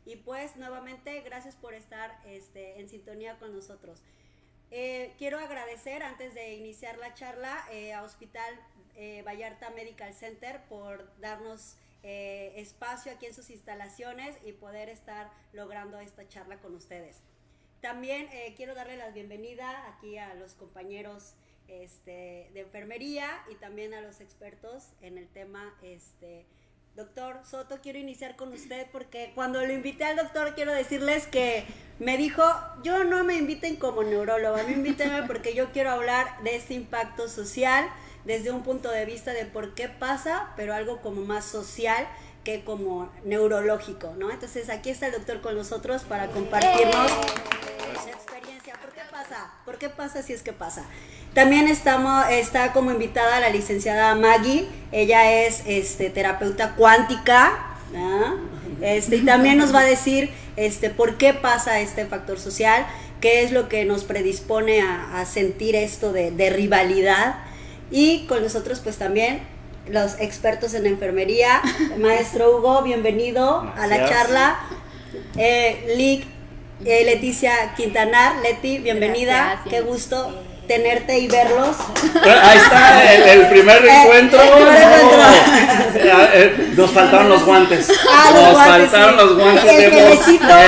Y pues nuevamente gracias por estar en sintonía con nosotros. Quiero agradecer antes de iniciar la charla a Hospital Vallarta Medical Center por darnos espacio aquí en sus instalaciones y poder estar logrando esta charla con ustedes. También quiero darle la bienvenida aquí a los compañeros de enfermería y también a los expertos en el tema. Doctor Soto, quiero iniciar con usted porque cuando lo invité al doctor quiero decirles que me dijo, yo no me inviten como neurólogo, a mí invítenme porque yo quiero hablar de este impacto social desde un punto de vista de por qué pasa, pero algo como más social que como neurológico, ¿no? Entonces aquí está el doctor con nosotros para compartirnos su experiencia. ¿Por qué pasa? ¿Por qué pasa si es que pasa? También está como invitada la licenciada Maggie, ella es terapeuta cuántica, ¿no? Y también nos va a decir por qué pasa este factor social, qué es lo que nos predispone a sentir esto de rivalidad. Y con nosotros pues también los expertos en enfermería, maestro Hugo, bienvenido. Gracias. A la charla. Leticia Quintanar, Leti, bienvenida. Gracias. Qué gusto tenerte y verlos. Ahí está el primer encuentro. Nos faltaron los guantes. Nos faltaron los guantes. El gelecito,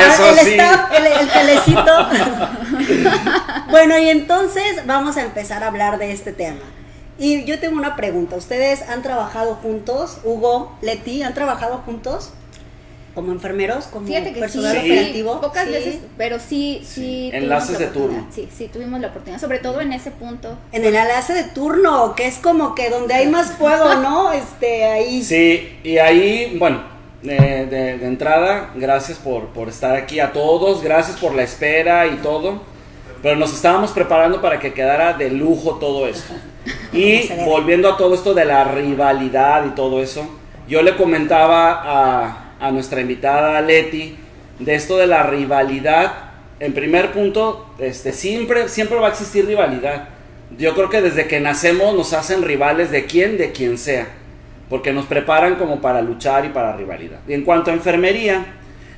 el gelecito. Bueno, y entonces vamos a empezar a hablar de este tema. Y yo tengo una pregunta. ¿Ustedes han trabajado juntos? Hugo, Leti, ¿han trabajado juntos? ¿Como enfermeros? ¿Como personal operativo? Sí, pocas veces, pero sí. Enlaces de turno. Sí, tuvimos la oportunidad, sobre todo en ese punto. En el enlace de turno, que es como que donde hay más fuego, ¿no? Ahí. Sí, y ahí, bueno, de entrada, gracias por estar aquí a todos, gracias por la espera y todo, pero nos estábamos preparando para que quedara de lujo todo esto. Y volviendo a todo esto de la rivalidad y todo eso, yo le comentaba a nuestra invitada Leti de esto de la rivalidad. En primer punto, siempre va a existir rivalidad. Yo creo que desde que nacemos nos hacen rivales de quien sea, porque nos preparan como para luchar y para rivalidad. Y en cuanto a enfermería,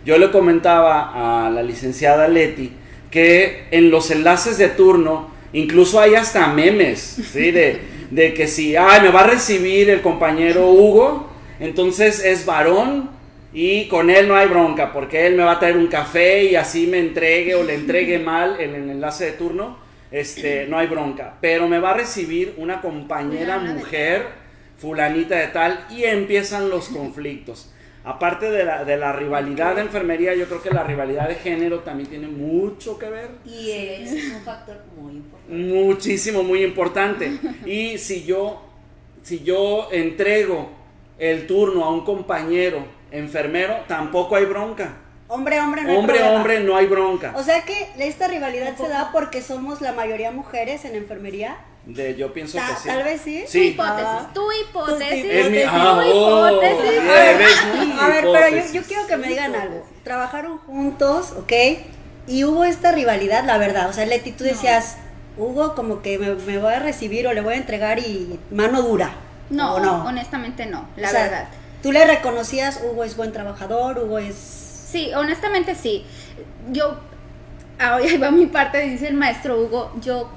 yo le comentaba a la licenciada Leti que en los enlaces de turno incluso hay hasta memes, ¿sí? de que si me va a recibir el compañero Hugo, entonces es varón y con él no hay bronca, porque él me va a traer un café y así me entregue o le entregue mal en el enlace de turno, no hay bronca, pero me va a recibir una compañera mujer, fulanita de tal, y empiezan los conflictos. Aparte de la rivalidad de enfermería, yo creo que la rivalidad de género también tiene mucho que ver. Y es un factor muy importante. Muchísimo, muy importante. Y si yo entrego el turno a un compañero enfermero, tampoco hay bronca. Hombre, no hay bronca. No hay bronca. O sea que esta rivalidad se da porque somos la mayoría mujeres en enfermería. Yo pienso que sí. Tal vez sí. Sí. Tu hipótesis. A ver, pero yo quiero que me digan algo. Trabajaron juntos, ¿ok? Y hubo esta rivalidad, la verdad. O sea, Leti, tú decías, Hugo como que me voy a recibir o le voy a entregar y mano dura. No, honestamente no, la verdad. ¿Tú le reconocías, Hugo es buen trabajador, Hugo es...? Sí, honestamente sí. Ahí va mi parte, dice el maestro Hugo, yo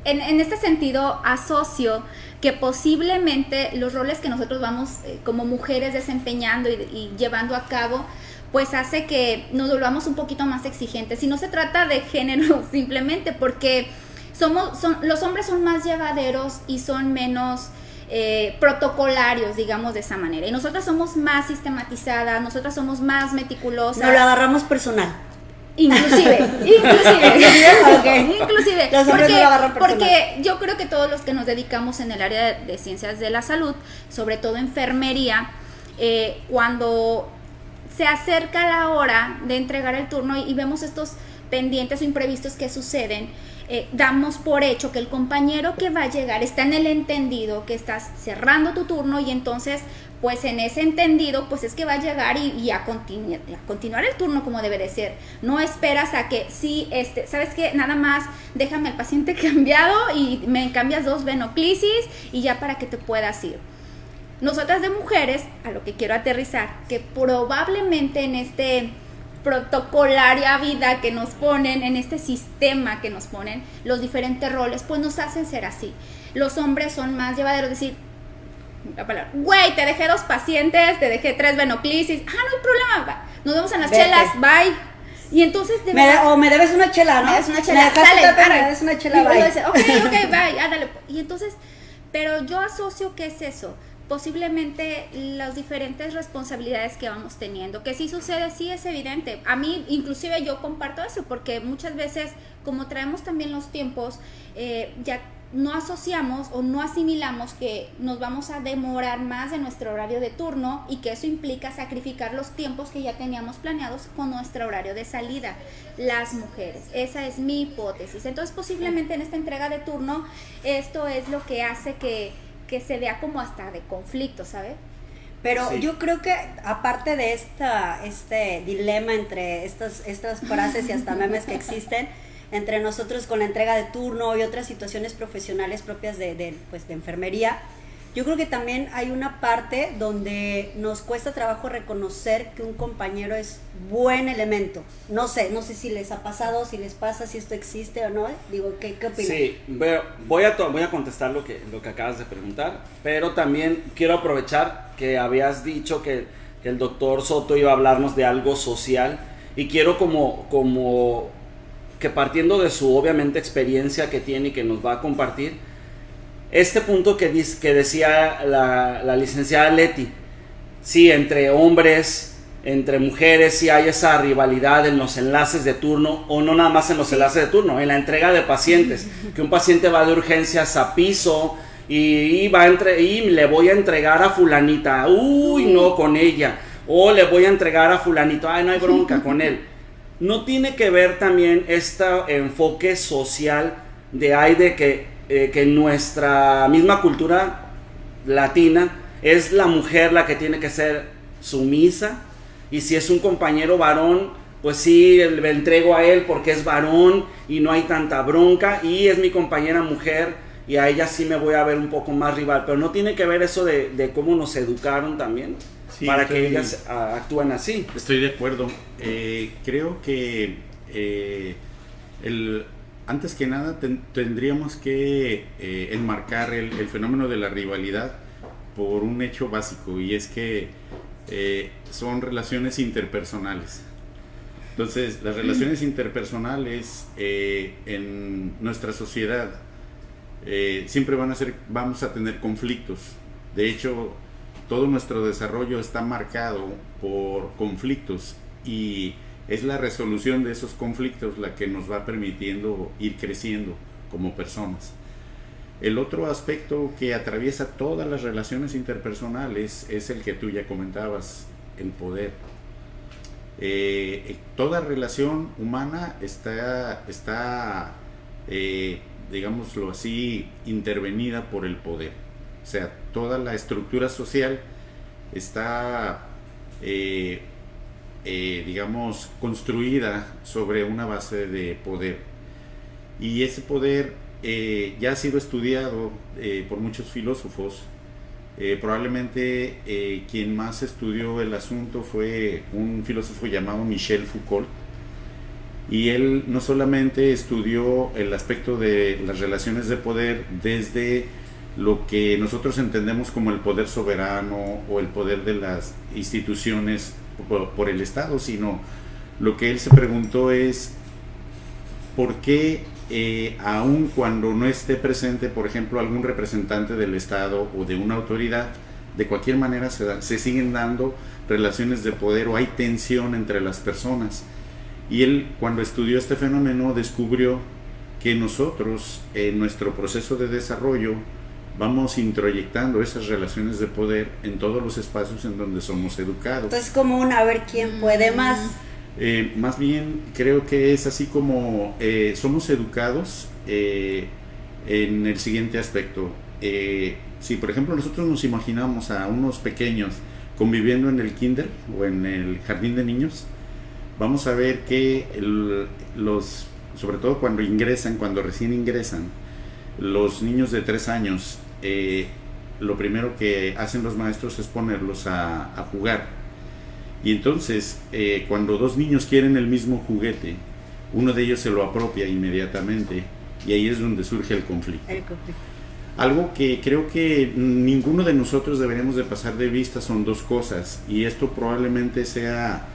en este sentido asocio que posiblemente los roles que nosotros vamos como mujeres desempeñando y llevando a cabo, pues hace que nos volvamos un poquito más exigentes. Y no se trata de género simplemente porque los hombres son más llevaderos y son menos protocolarios, digamos de esa manera. Y nosotras somos más sistematizadas, nosotras somos más meticulosas. Nos lo agarramos personal. Inclusive, porque yo creo que todos los que nos dedicamos en el área de ciencias de la salud, sobre todo enfermería, cuando se acerca la hora de entregar el turno y vemos estos pendientes o imprevistos que suceden, damos por hecho que el compañero que va a llegar está en el entendido que estás cerrando tu turno, y entonces pues en ese entendido pues es que va a llegar y a continuar el turno como debe de ser. No esperas a que ¿sabes qué? Nada más déjame al paciente cambiado y me cambias 2 venoclisis y ya para que te puedas ir. Nosotras de mujeres, a lo que quiero aterrizar, que probablemente en este protocolaria vida que nos ponen, en este sistema que nos ponen, los diferentes roles, pues nos hacen ser así. Los hombres son más llevaderos, decir, la palabra, güey, te dejé 2 pacientes, te dejé 3 venoclisis, no hay problema, nos vemos en las chelas, bye. Y entonces de verdad, me debes una chela, ¿no? Me debes una chela, me debes una chela, bye. Dice, ok, bye, ándale. Y entonces, pero yo asocio que es eso, posiblemente las diferentes responsabilidades que vamos teniendo, que sí sucede, sí es evidente. A mí, inclusive yo comparto eso, porque muchas veces, como traemos también los tiempos, ya no asociamos o no asimilamos que nos vamos a demorar más de nuestro horario de turno, y que eso implica sacrificar los tiempos que ya teníamos planeados con nuestro horario de salida, las mujeres. Esa es mi hipótesis. Entonces posiblemente en esta entrega de turno esto es lo que hace que se vea como hasta de conflicto, ¿sabes? Pero sí, yo creo que aparte de este dilema entre estas frases y hasta memes que existen entre nosotros con la entrega de turno y otras situaciones profesionales propias de enfermería, yo creo que también hay una parte donde nos cuesta trabajo reconocer que un compañero es buen elemento. No sé si les ha pasado, si les pasa, si esto existe o no. Digo, ¿qué opinan? Sí, voy a contestar lo que acabas de preguntar, pero también quiero aprovechar que habías dicho que el doctor Soto iba a hablarnos de algo social, y quiero como que partiendo de su obviamente experiencia que tiene y que nos va a compartir, este punto que decía la licenciada Leti, sí, entre hombres, entre mujeres, sí hay esa rivalidad en los enlaces de turno, o no nada más en los enlaces de turno, en la entrega de pacientes, que un paciente va de urgencias a piso y le voy a entregar a fulanita, no con ella, o le voy a entregar a fulanito, no hay bronca con él. No tiene que ver también este enfoque social de que nuestra misma cultura latina es la mujer la que tiene que ser sumisa, y si es un compañero varón, pues sí, le entrego a él porque es varón y no hay tanta bronca, y es mi compañera mujer y a ella sí me voy a ver un poco más rival, pero no tiene que ver eso de cómo nos educaron también, sí, para que ellas actúen así. Estoy de acuerdo. Creo que antes que nada tendríamos que enmarcar el fenómeno de la rivalidad por un hecho básico, y es que son relaciones interpersonales. Entonces, las relaciones interpersonales en nuestra sociedad siempre vamos a tener conflictos. De hecho, todo nuestro desarrollo está marcado por conflictos, y es la resolución de esos conflictos la que nos va permitiendo ir creciendo como personas. El otro aspecto que atraviesa todas las relaciones interpersonales es el que tú ya comentabas, el poder. Toda relación humana está digámoslo así, intervenida por el poder. O sea, toda la estructura social está digamos, construida sobre una base de poder, y ese poder ya ha sido estudiado por muchos filósofos. Probablemente quien más estudió el asunto fue un filósofo llamado Michel Foucault, y él no solamente estudió el aspecto de las relaciones de poder desde lo que nosotros entendemos como el poder soberano o el poder de las instituciones por el Estado, sino lo que él se preguntó es ¿por qué aun cuando no esté presente, por ejemplo, algún representante del Estado o de una autoridad, de cualquier manera se siguen dando relaciones de poder o hay tensión entre las personas. Y él, cuando estudió este fenómeno, descubrió que nosotros, en nuestro proceso de desarrollo, vamos introyectando esas relaciones de poder en todos los espacios en donde somos educados. Entonces, como a ver quién puede más. Más bien creo que es así como somos educados en el siguiente aspecto. Si por ejemplo nosotros nos imaginamos a unos pequeños conviviendo en el kinder o en el jardín de niños, vamos a ver que sobre todo cuando recién ingresan, los niños de 3 años, lo primero que hacen los maestros es ponerlos a jugar. Y entonces, cuando 2 niños quieren el mismo juguete, uno de ellos se lo apropia inmediatamente y ahí es donde surge el conflicto. Algo que creo que ninguno de nosotros deberíamos de pasar de vista son 2 cosas, y esto probablemente sea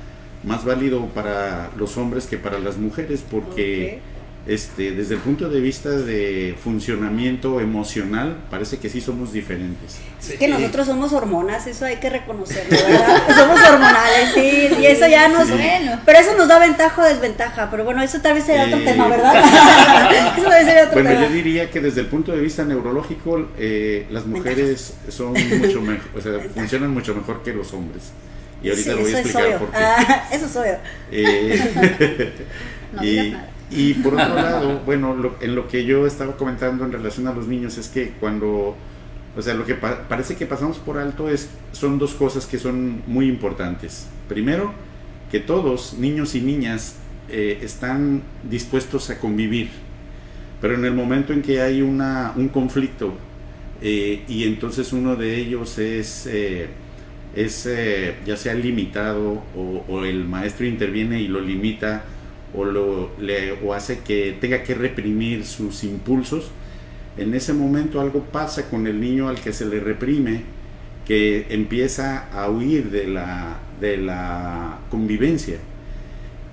más válido para los hombres que para las mujeres, porque desde el punto de vista de funcionamiento emocional parece que sí somos diferentes. Es que nosotros somos hormonas, eso hay que reconocerlo, ¿verdad? Somos hormonales, sí, y eso ya nos... Bueno. Pero eso nos da ventaja o desventaja, pero bueno, eso tal vez sería otro tema, ¿verdad? Eso tal vez sería otro tema. Yo diría que desde el punto de vista neurológico, las mujeres son mucho mejor, o sea, funcionan mucho mejor que los hombres. Y ahorita Sí, lo voy a explicar por qué. Eso es obvio. No digas nada. Y por otro lado, bueno, en lo que yo estaba comentando en relación a los niños es que cuando, o sea, lo que parece que pasamos por alto son 2 cosas que son muy importantes. Primero, que todos, niños y niñas, están dispuestos a convivir, pero en el momento en que hay un conflicto y entonces uno de ellos es ya sea limitado o el maestro interviene y lo limita o hace que tenga que reprimir sus impulsos, en ese momento algo pasa con el niño al que se le reprime, que empieza a huir de la convivencia.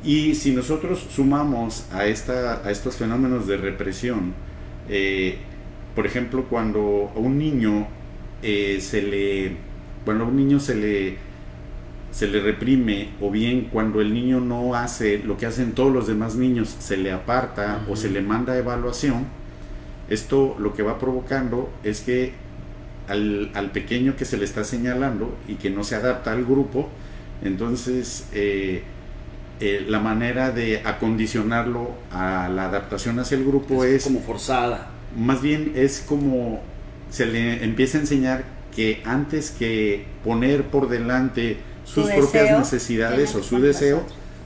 Y si nosotros sumamos a estos fenómenos de represión, por ejemplo, cuando a un niño se le reprime, o bien cuando el niño no hace lo que hacen todos los demás niños, se le aparta o se le manda a evaluación, esto lo que va provocando es que al pequeño que se le está señalando y que no se adapta al grupo, entonces la manera de acondicionarlo a la adaptación hacia el grupo es como forzada. Más bien es como se le empieza a enseñar que antes que poner por delante sus propias necesidades o su deseo,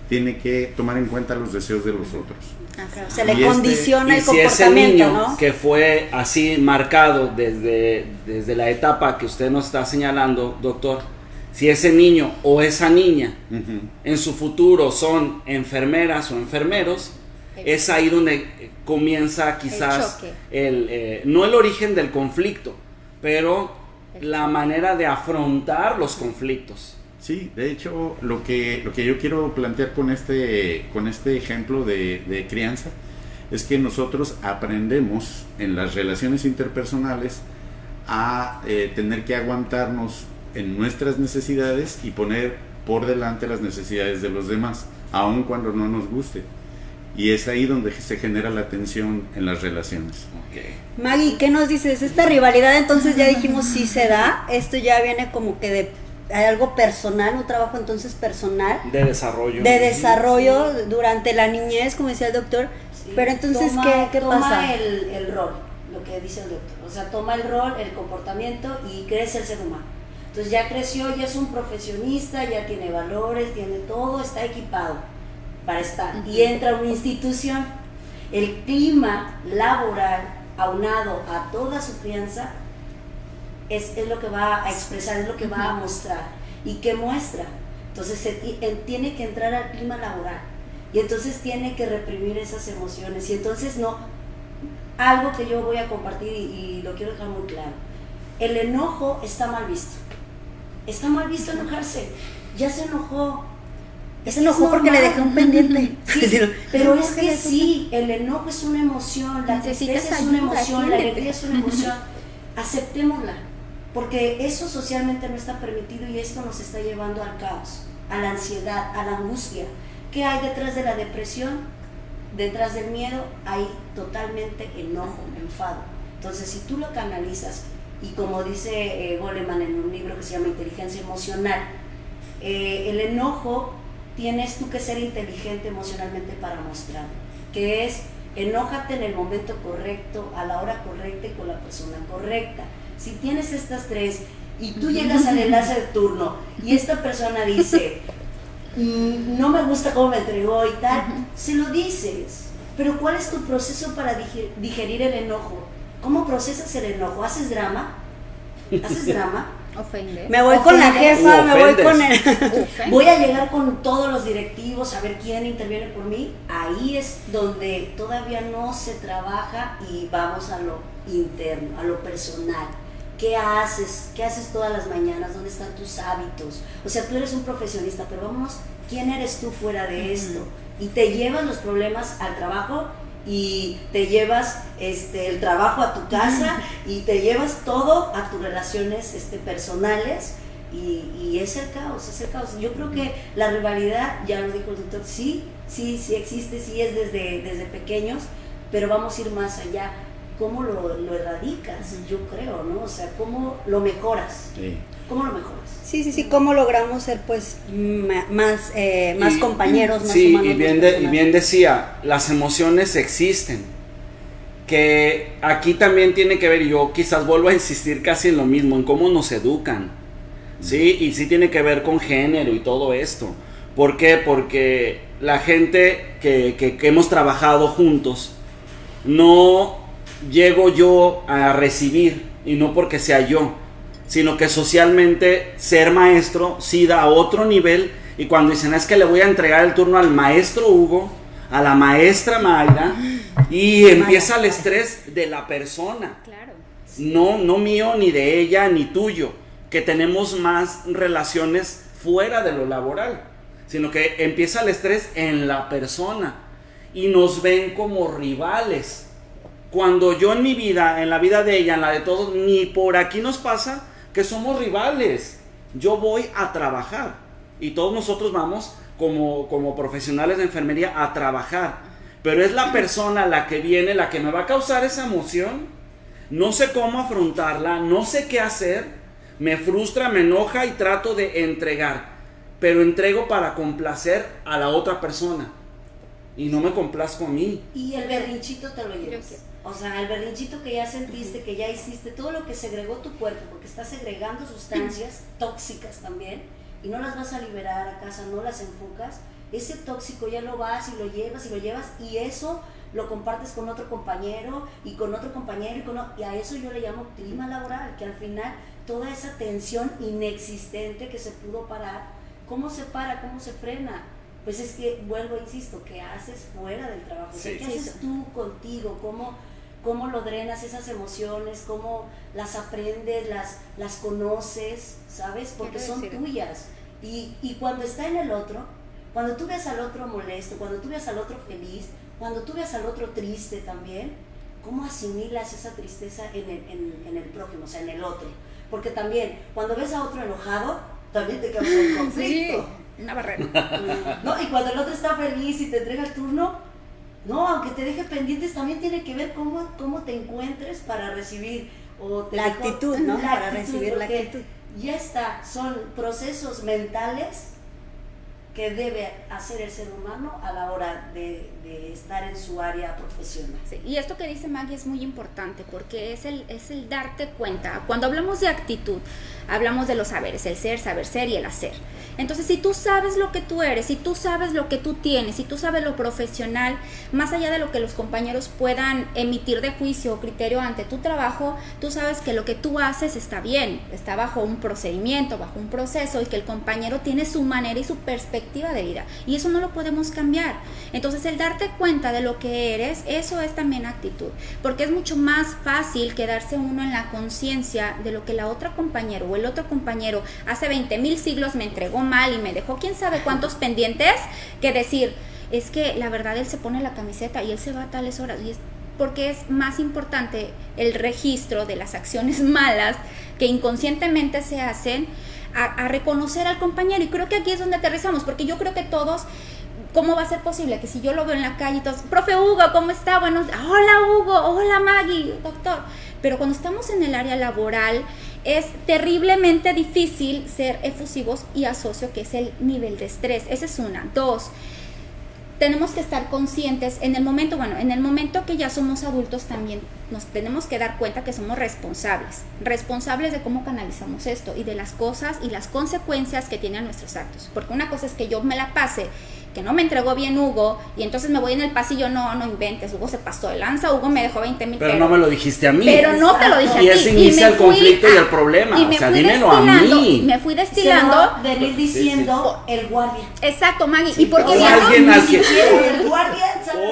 tiene que tomar en cuenta los deseos de los otros. Claro. Se le condiciona el si comportamiento, ese niño, ¿no? que fue así marcado desde la etapa que usted nos está señalando, doctor, si ese niño o esa niña en su futuro son enfermeras o enfermeros, es ahí donde comienza quizás no el origen del conflicto, pero la manera de afrontar los conflictos. Sí, de hecho, lo que yo quiero plantear con este ejemplo de crianza es que nosotros aprendemos en las relaciones interpersonales a tener que aguantarnos en nuestras necesidades y poner por delante las necesidades de los demás, aun cuando no nos guste. Y es ahí donde se genera la tensión en las relaciones. Maggie, ¿qué nos dices? Esta rivalidad, entonces ya dijimos sí se da, esto ya viene como que de algo personal, un trabajo entonces personal. De desarrollo. De desarrollo durante la niñez, como decía el doctor. Sí, pero entonces, ¿qué toma pasa? el rol, lo que dice el doctor. O sea, toma el rol, el comportamiento y crece el ser humano. Entonces ya creció, ya es un profesionista, ya tiene valores, tiene todo, está equipado para estar. Y entra a una institución. El clima laboral, aunado a toda su crianza, es lo que va a expresar, es lo que va a mostrar. ¿Y qué muestra? Entonces tiene que entrar al clima laboral y entonces tiene que reprimir esas emociones. Y entonces algo que yo voy a compartir y lo quiero dejar muy claro: el enojo está mal visto. Está mal visto enojarse. Ya se enojó. Se enojó porque le dejé un pendiente. Sí, pero es que sí, el enojo es una emoción, la tristeza es una emoción, la alegría es una emoción. Aceptémosla, porque eso socialmente no está permitido y esto nos está llevando al caos, a la ansiedad, a la angustia. ¿Qué hay detrás de la depresión? Detrás del miedo hay totalmente enojo, enfado. Entonces, si tú lo canalizas, y como dice Goleman en un libro que se llama Inteligencia Emocional, el enojo tienes tú que ser inteligente emocionalmente para mostrarlo, que es enójate en el momento correcto, a la hora correcta y con la persona correcta. Si tienes estas tres y tú llegas al enlace de turno y esta persona dice, no me gusta cómo me entregó y tal, se lo dices. Pero ¿cuál es tu proceso para digerir el enojo? ¿Cómo procesas el enojo? ¿Haces drama? ¿Haces drama? Ofende. Me voy con la jefa, me voy con el... Voy a llegar con todos los directivos a ver quién interviene por mí. Ahí es donde todavía no se trabaja y vamos a lo interno, a lo personal. ¿Qué haces? ¿Qué haces todas las mañanas? ¿Dónde están tus hábitos? O sea, tú eres un profesionista, pero vámonos, ¿quién eres tú fuera de esto? Y te llevas los problemas al trabajo y te llevas el trabajo a tu casa y te llevas todo a tus relaciones personales y es el caos, es el caos. Yo creo que la rivalidad, ya lo dijo el doctor, sí existe, sí es desde pequeños, pero vamos a ir más allá. ¿Cómo lo erradicas? Yo creo, ¿no? O sea, ¿cómo lo mejoras? Sí. ¿Cómo lo mejoras? Sí, ¿cómo logramos ser pues más compañeros, más sí, humanos? y bien decía, las emociones existen, que aquí también tiene que ver, y yo quizás vuelvo a insistir casi en lo mismo, en cómo nos educan, ¿sí? Y sí tiene que ver con género y todo esto. ¿Por qué? Porque la gente que hemos trabajado juntos, no llego yo a recibir, y no porque sea yo, sino que socialmente ser maestro sí da a otro nivel, y cuando dicen es que le voy a entregar el turno al maestro Hugo, a la maestra Mayra, y empieza el estrés de la persona, Claro. no mío, ni de ella, ni tuyo, que tenemos más relaciones fuera de lo laboral, sino que empieza el estrés en la persona, y nos ven como rivales. Cuando yo en mi vida, en la vida de ella, en la de todos, ni por aquí nos pasa que somos rivales. Yo voy a trabajar y todos nosotros vamos como profesionales de enfermería a trabajar, pero es la persona la que viene, la que me va a causar esa emoción. No sé cómo afrontarla, no sé qué hacer, me frustra, me enoja y trato de entregar, pero entrego para complacer a la otra persona y no me complazco a mí. Y el berrinchito te lo llevas. O sea, el berrinchito que ya sentiste, que ya hiciste, todo lo que segregó tu cuerpo, porque estás segregando sustancias tóxicas también, y no las vas a liberar a casa, no las enfocas, ese tóxico ya lo vas y lo llevas, y eso lo compartes con otro compañero, y con otro compañero, y a eso yo le llamo clima laboral, que al final toda esa tensión inexistente que se pudo parar, ¿cómo se para? ¿Cómo se frena? Pues es que, vuelvo, insisto, ¿qué haces fuera del trabajo? Sí. O sea, ¿qué haces tú contigo? ¿Cómo lo drenas esas emociones? ¿Cómo las aprendes, las conoces? ¿Sabes? Porque son tuyas. Y cuando está en el otro, cuando tú ves al otro molesto, cuando tú ves al otro feliz, cuando tú ves al otro triste también, ¿cómo asimilas esa tristeza en el prójimo, o sea, en el otro? Porque también, cuando ves a otro enojado, también te causa un conflicto. Sí, una barrera. ¿No? Y cuando el otro está feliz y te entrega el turno, no, aunque te deje pendientes, también tiene que ver cómo te encuentres para recibir la actitud, ¿no? Para recibir la actitud. Ya está, son procesos mentales que debe hacer el ser humano a la hora de estar en su área profesional. Sí, y esto que dice Maggie es muy importante porque es el darte cuenta. Cuando hablamos de actitud, hablamos de los saberes, el ser, saber ser y el hacer. Entonces, si tú sabes lo que tú eres, si tú sabes lo que tú tienes, si tú sabes lo profesional, más allá de lo que los compañeros puedan emitir de juicio o criterio ante tu trabajo, tú sabes que lo que tú haces está bien, está bajo un procedimiento, bajo un proceso, y que el compañero tiene su manera y su perspectiva perspectiva de vida, y eso no lo podemos cambiar. Entonces el darte cuenta de lo que eres, eso es también actitud, porque es mucho más fácil quedarse uno en la conciencia de lo que la otra compañera o el otro compañero hace 20,000 siglos me entregó mal y me dejó quién sabe cuántos pendientes, que decir, es que la verdad él se pone la camiseta y él se va a tales horas, y es porque es más importante el registro de las acciones malas que inconscientemente se hacen a reconocer al compañero. Y creo que aquí es donde aterrizamos, porque yo creo que todos, ¿cómo va a ser posible que si yo lo veo en la calle y todos, profe Hugo, ¿cómo está? Bueno, hola Hugo, hola Maggie, doctor. Pero cuando estamos en el área laboral es terriblemente difícil ser efusivos, y asocio que es el nivel de estrés. Esa es una. 2, tenemos que estar conscientes en el momento que ya somos adultos, también nos tenemos que dar cuenta que somos responsables de cómo canalizamos esto y de las cosas y las consecuencias que tienen nuestros actos. Porque una cosa es que yo me la pase, que no me entregó bien Hugo, y entonces me voy en el pasillo, no inventes, Hugo se pasó de lanza, Hugo me dejó 20,000 pero no me lo dijiste a mí. Pero no te lo dije a ti. Y eso inicia el conflicto y el problema. Y me o sea, fui dímelo a mí. Me fui Se destilando. va a venir diciendo el guardia. Exacto, Maggie. Y porque o viendo- alguien al que- El guardia, ¿sabes?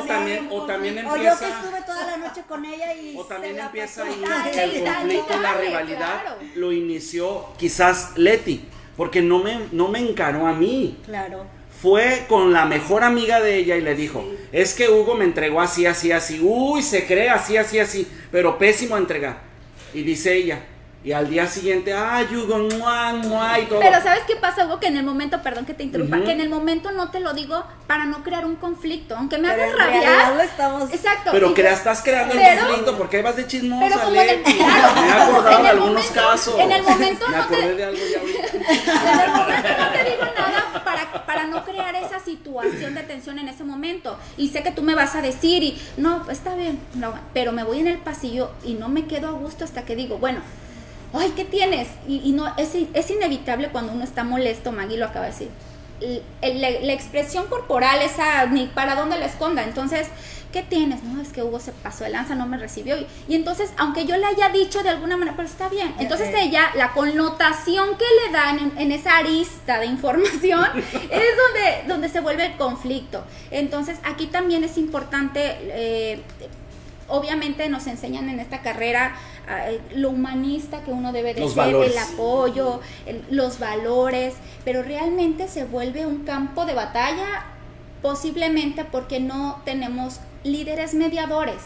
O también O yo que empieza, estuve toda la noche con ella y o también se la empieza pasó. ahí Ay, el está conflicto, la padre, rivalidad, claro. lo inició quizás Leti, porque no me encaró a mí. Claro. Fue con la mejor amiga de ella y le dijo, es que Hugo me entregó así, uy, se cree así, pero pésimo entregar. Y dice ella, y al día siguiente, ay, Hugo, y todo. Pero ¿sabes qué pasa, Hugo? Que en el momento, perdón que te interrumpa, Ujú. que en el momento no te lo digo para no crear un conflicto, aunque me Pero hagas en realidad rabiar. lo estamos. Exacto. Pero y- estás creando el pero- conflicto, porque ahí vas de chismosa, pero como en el- Leti. claro, Me he acordado en de el algunos momento- casos. en el momento Me no te- acordé de algo ya ahorita. En el momento no te digo nada para no crear esa situación de tensión en ese momento. Y sé que tú me vas a decir y no, está bien, no, pero me voy en el pasillo y no me quedo a gusto hasta que digo, bueno, ay, ¿qué tienes? Y no, es inevitable cuando uno está molesto, Maggie lo acaba de decir. La expresión corporal, esa, ni para dónde la esconda. Entonces, ¿qué tienes? No, es que Hugo se pasó de lanza, no me recibió. Y entonces, aunque yo le haya dicho de alguna manera, pero está bien. Entonces ella, la connotación que le dan en esa arista de información es donde se vuelve el conflicto. Entonces, aquí también es importante, obviamente nos enseñan en esta carrera lo humanista que uno debe de Los ser, valores. el apoyo, los valores, pero realmente se vuelve un campo de batalla, posiblemente porque no tenemos líderes mediadores.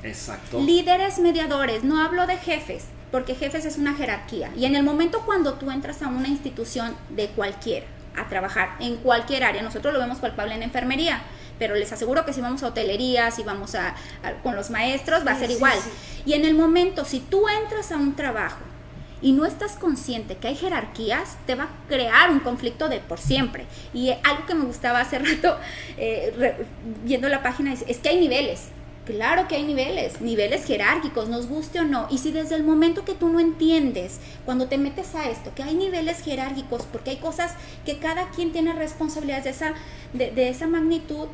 Exacto. Líderes mediadores, no hablo de jefes, porque jefes es una jerarquía. Y en el momento cuando tú entras a una institución de cualquiera, a trabajar en cualquier área, nosotros lo vemos palpable en enfermería, pero les aseguro que si vamos a hotelería, si vamos con los maestros, va a ser igual. Y en el momento, si tú entras a un trabajo y no estás consciente que hay jerarquías, te va a crear un conflicto de por siempre. Y algo que me gustaba hace rato, viendo la página, es que hay niveles. Claro que hay niveles jerárquicos, nos guste o no. Y si desde el momento que tú no entiendes, cuando te metes a esto, que hay niveles jerárquicos, porque hay cosas que cada quien tiene responsabilidades de esa magnitud,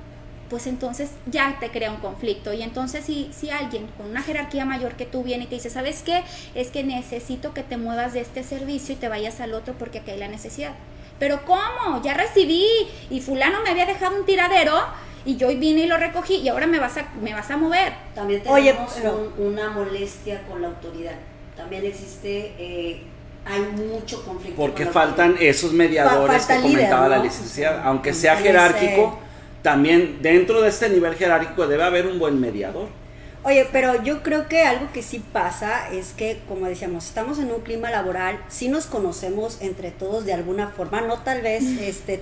pues entonces ya te crea un conflicto. Y entonces si alguien con una jerarquía mayor que tú viene y te dice, ¿sabes qué? Es que necesito que te muevas de este servicio y te vayas al otro porque aquí hay la necesidad. ¿Pero cómo? Ya recibí y fulano me había dejado un tiradero y yo vine y lo recogí y ahora me vas a mover. También Oye, tenemos pero- una molestia con la autoridad. También existe, hay mucho conflicto. Porque con la faltan autoridad. esos mediadores Falta que comentaba líder, la ¿no? licenciada. Aunque sea Ese- jerárquico, también dentro de este nivel jerárquico debe haber un buen mediador. Oye, pero yo creo que algo que sí pasa es que, como decíamos, estamos en un clima laboral, sí nos conocemos entre todos de alguna forma, no tal vez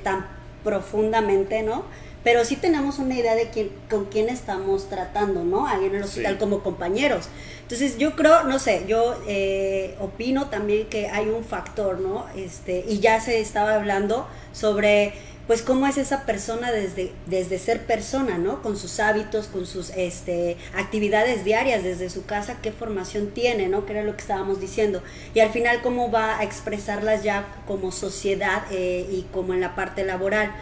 tan profundamente, ¿no? Pero sí tenemos una idea de con quién estamos tratando, ¿no? Ahí en el hospital Sí. como compañeros. Entonces yo creo, no sé, yo opino también que hay un factor, ¿no? Y ya se estaba hablando sobre pues cómo es esa persona desde ser persona, ¿no? Con sus hábitos, con sus actividades diarias desde su casa, qué formación tiene, ¿no? Que era lo que estábamos diciendo. Y al final cómo va a expresarlas ya como sociedad y como en la parte laboral.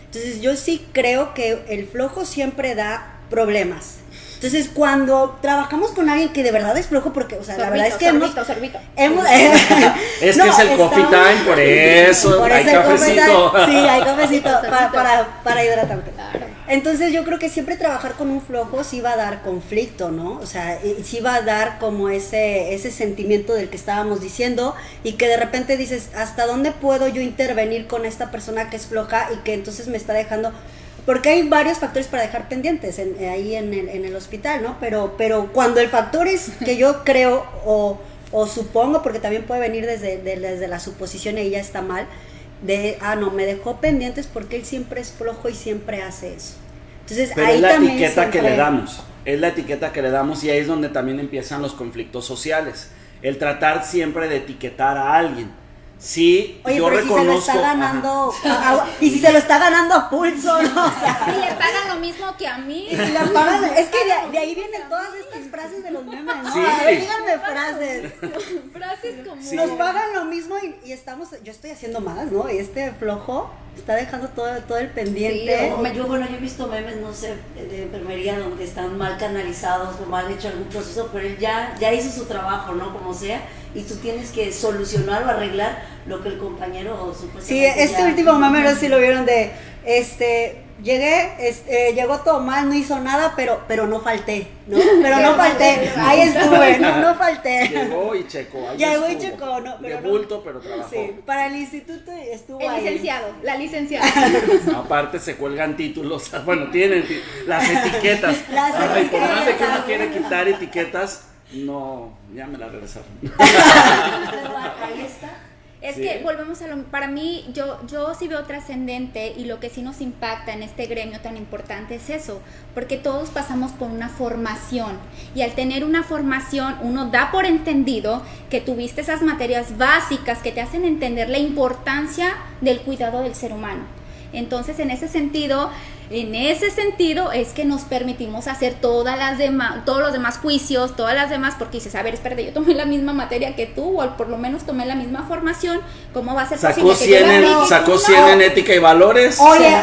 Entonces yo sí creo que el flojo siempre da problemas. Entonces, cuando trabajamos con alguien que de verdad es flojo, porque, o sea, la verdad es que sorbito. hemos Es no, que es el coffee time, por eso hay eso el coffee cafecito. time. Sí, hay cafecito Sorbito. para hidratarte. Claro. Entonces yo creo que siempre trabajar con un flojo sí va a dar conflicto, ¿no? O sea, sí va a dar como ese sentimiento del que estábamos diciendo, y que de repente dices, ¿hasta dónde puedo yo intervenir con esta persona que es floja y que entonces me está dejando? Porque hay varios factores para dejar pendientes ahí en el hospital, ¿no? Pero cuando el factor es que yo creo o supongo, porque también puede venir desde la suposición y ella está mal, no, me dejó pendientes porque él siempre es flojo y siempre hace eso. Entonces, Pero ahí es la también etiqueta que siempre- le damos, es la etiqueta que le damos, y ahí es donde también empiezan los conflictos sociales, el tratar siempre de etiquetar a alguien. Sí, Oye, yo pero reconozco, si se lo está ganando, ajá. y si se lo está ganando a pulso, ¿no? O sea, Y le pagan lo mismo que a mí. y le pagan- es que de ahí vienen todas estas frases de los memes, ¿no? Sí. A ver, díganme frases. Frases como... Sí. Nos pagan lo mismo y estamos, yo estoy haciendo más, ¿no? Y este flojo está dejando todo el pendiente. Yo he visto memes, no sé, de enfermería donde están mal canalizados o mal hecho algún proceso, pero él ya hizo su trabajo, ¿no? Como sea, y tú tienes que solucionar o arreglar lo que el compañero supuestamente Sí, este último meme, no sé si lo vieron de, llegó todo mal, no hizo nada, pero no falté, ¿no? Pero no falté, ahí estuve, no falté. Llegó y checó, ahí Llegó y estuvo. checó, no, pero de no. bulto, pero trabajó. Sí, para el instituto estuvo El ahí. licenciado, la licenciada. Aparte se cuelgan títulos, bueno, tienen las etiquetas. Las Ay, por más de que etiquetas. uno quiere quitar etiquetas, no, ya me la regresaron. Pero ahí está. Es Sí. que volvemos a lo, para mí, yo sí veo trascendente, y lo que sí nos impacta en este gremio tan importante es eso, porque todos pasamos por una formación, y al tener una formación uno da por entendido que tuviste esas materias básicas que te hacen entender la importancia del cuidado del ser humano. Entonces, en ese sentido es que nos permitimos hacer todos los demás juicios, todas las demás, porque dices, a ver, espérate, yo tomé la misma materia que tú, o por lo menos tomé la misma formación, ¿cómo va a ser Sacó posible que yo 100 la en, aplique? sacó No. 100 en ética y valores. Oye,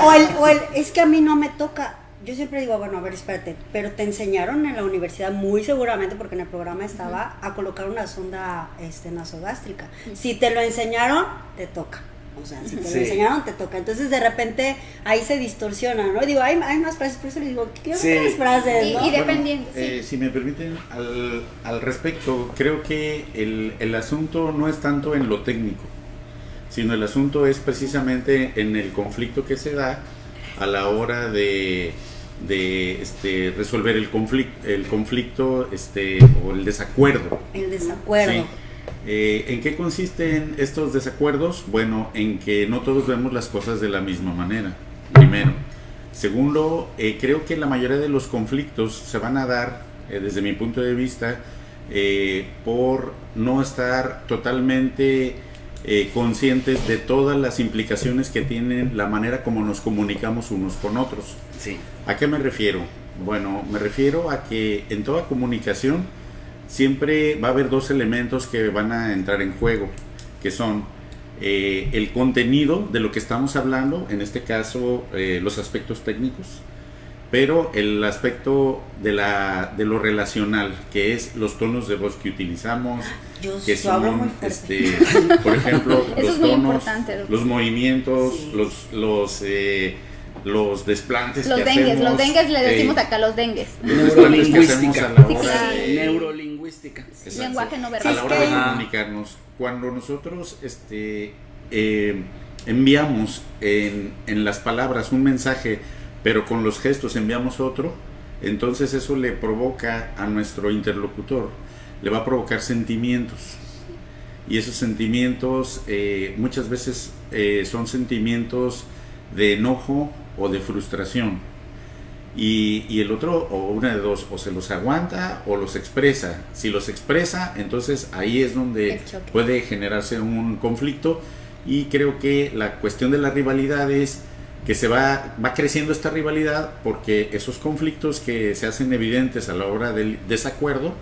es que a mí no me toca. Yo siempre digo, bueno, a ver, espérate, pero te enseñaron en la universidad, muy seguramente, porque en el programa estaba, a colocar una sonda nasogástrica. Si te lo enseñaron, te toca. O sea, si te Sí. lo enseñaron, te toca. Entonces, de repente, ahí se distorsiona, ¿no? Digo, hay más frases, por eso les digo, ¿qué Sí. otras frases, Y- no? y dependiendo, sí. Si me permiten, al respecto, creo que el asunto no es tanto en lo técnico, sino el asunto es precisamente en el conflicto que se da a la hora de resolver el conflicto o el desacuerdo. El desacuerdo. Sí. ¿En qué consisten estos desacuerdos? Bueno, en que no todos vemos las cosas de la misma manera, primero. Segundo, creo que la mayoría de los conflictos se van a dar, desde mi punto de vista, por no estar totalmente conscientes de todas las implicaciones que tienen la manera como nos comunicamos unos con otros. Sí. ¿A qué me refiero? Bueno, me refiero a que en toda comunicación siempre va a haber dos elementos que van a entrar en juego, que son el contenido de lo que estamos hablando, en este caso los aspectos técnicos, pero el aspecto de lo relacional, que es los tonos de voz que utilizamos, que Yo hablo muy son, fuerte. por ejemplo, Eso los es muy tonos, importante. los movimientos, Sí. los desplantes Los que dengues, hacemos, los dengues le decimos acá, los dengues. los desplantes que hacemos a la Sí, hora claro. de Neurolingüística. Exacto. Lenguaje no a verbal. la hora de Ajá. comunicarnos. Cuando nosotros enviamos en las palabras un mensaje, pero con los gestos enviamos otro, entonces eso le provoca a nuestro interlocutor, le va a provocar sentimientos. Y esos sentimientos muchas veces son sentimientos de enojo o de frustración. Y el otro, o una de dos, o se los aguanta o los expresa. Si los expresa, entonces ahí es donde El choque. puede generarse un conflicto. Y creo que la cuestión de la rivalidad es que va creciendo esta rivalidad, porque esos conflictos que se hacen evidentes a la hora del desacuerdo,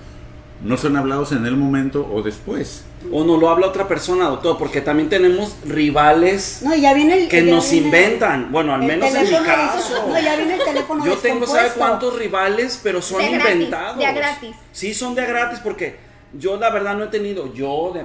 no son hablados en el momento o después. O no lo habla otra persona, doctor, porque también tenemos rivales No, ya viene el, que ya nos viene inventan. Bueno, al el menos en mi teléfono caso. no, ya viene el teléfono Yo tengo, ¿sabe descompuesto. cuántos rivales? Pero son De gratis, inventados. de a gratis. Sí, son de a gratis porque yo la verdad no he tenido,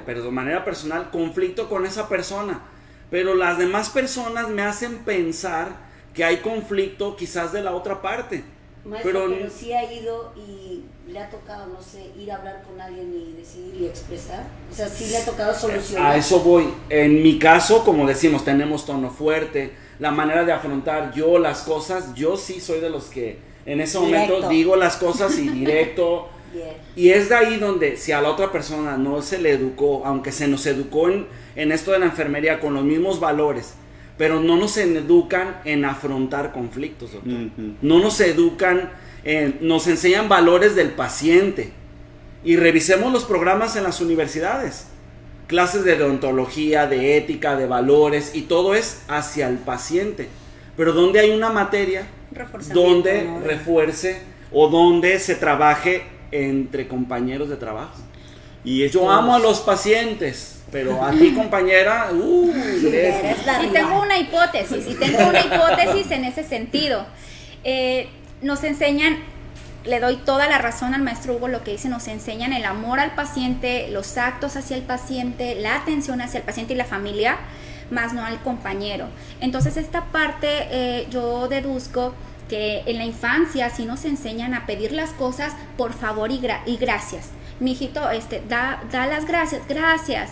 pero de manera personal, conflicto con esa persona. Pero las demás personas me hacen pensar que hay conflicto quizás de la otra parte. Maestro, pero sí ha ido y le ha tocado, no sé, ir a hablar con alguien y decidir y expresar. O sea, sí le ha tocado solucionar. A eso voy. En mi caso, como decimos, tenemos tono fuerte, la manera de afrontar yo las cosas, yo sí soy de los que en ese momento Directo. digo las cosas y directo. Bien. Y es de ahí donde si a la otra persona no se le educó, aunque se nos educó en esto de la enfermería con los mismos valores, pero no nos educan en afrontar conflictos, doctor. No nos educan, nos enseñan valores del paciente. Y revisemos los programas en las universidades. Clases de deontología, de ética, de valores, y todo es hacia el paciente. Pero donde hay una materia donde ¿no? refuerce o donde se trabaje entre compañeros de trabajo. Y Yo amo a los pacientes, pero a ti, compañera, Eres la Y rival. tengo una hipótesis en ese sentido. Nos enseñan, le doy toda la razón al maestro Hugo, lo que dice, nos enseñan el amor al paciente, los actos hacia el paciente, la atención hacia el paciente y la familia, más no al compañero. Entonces esta parte yo deduzco que en la infancia sí nos enseñan a pedir las cosas por favor y gracias. Mijito, da las gracias.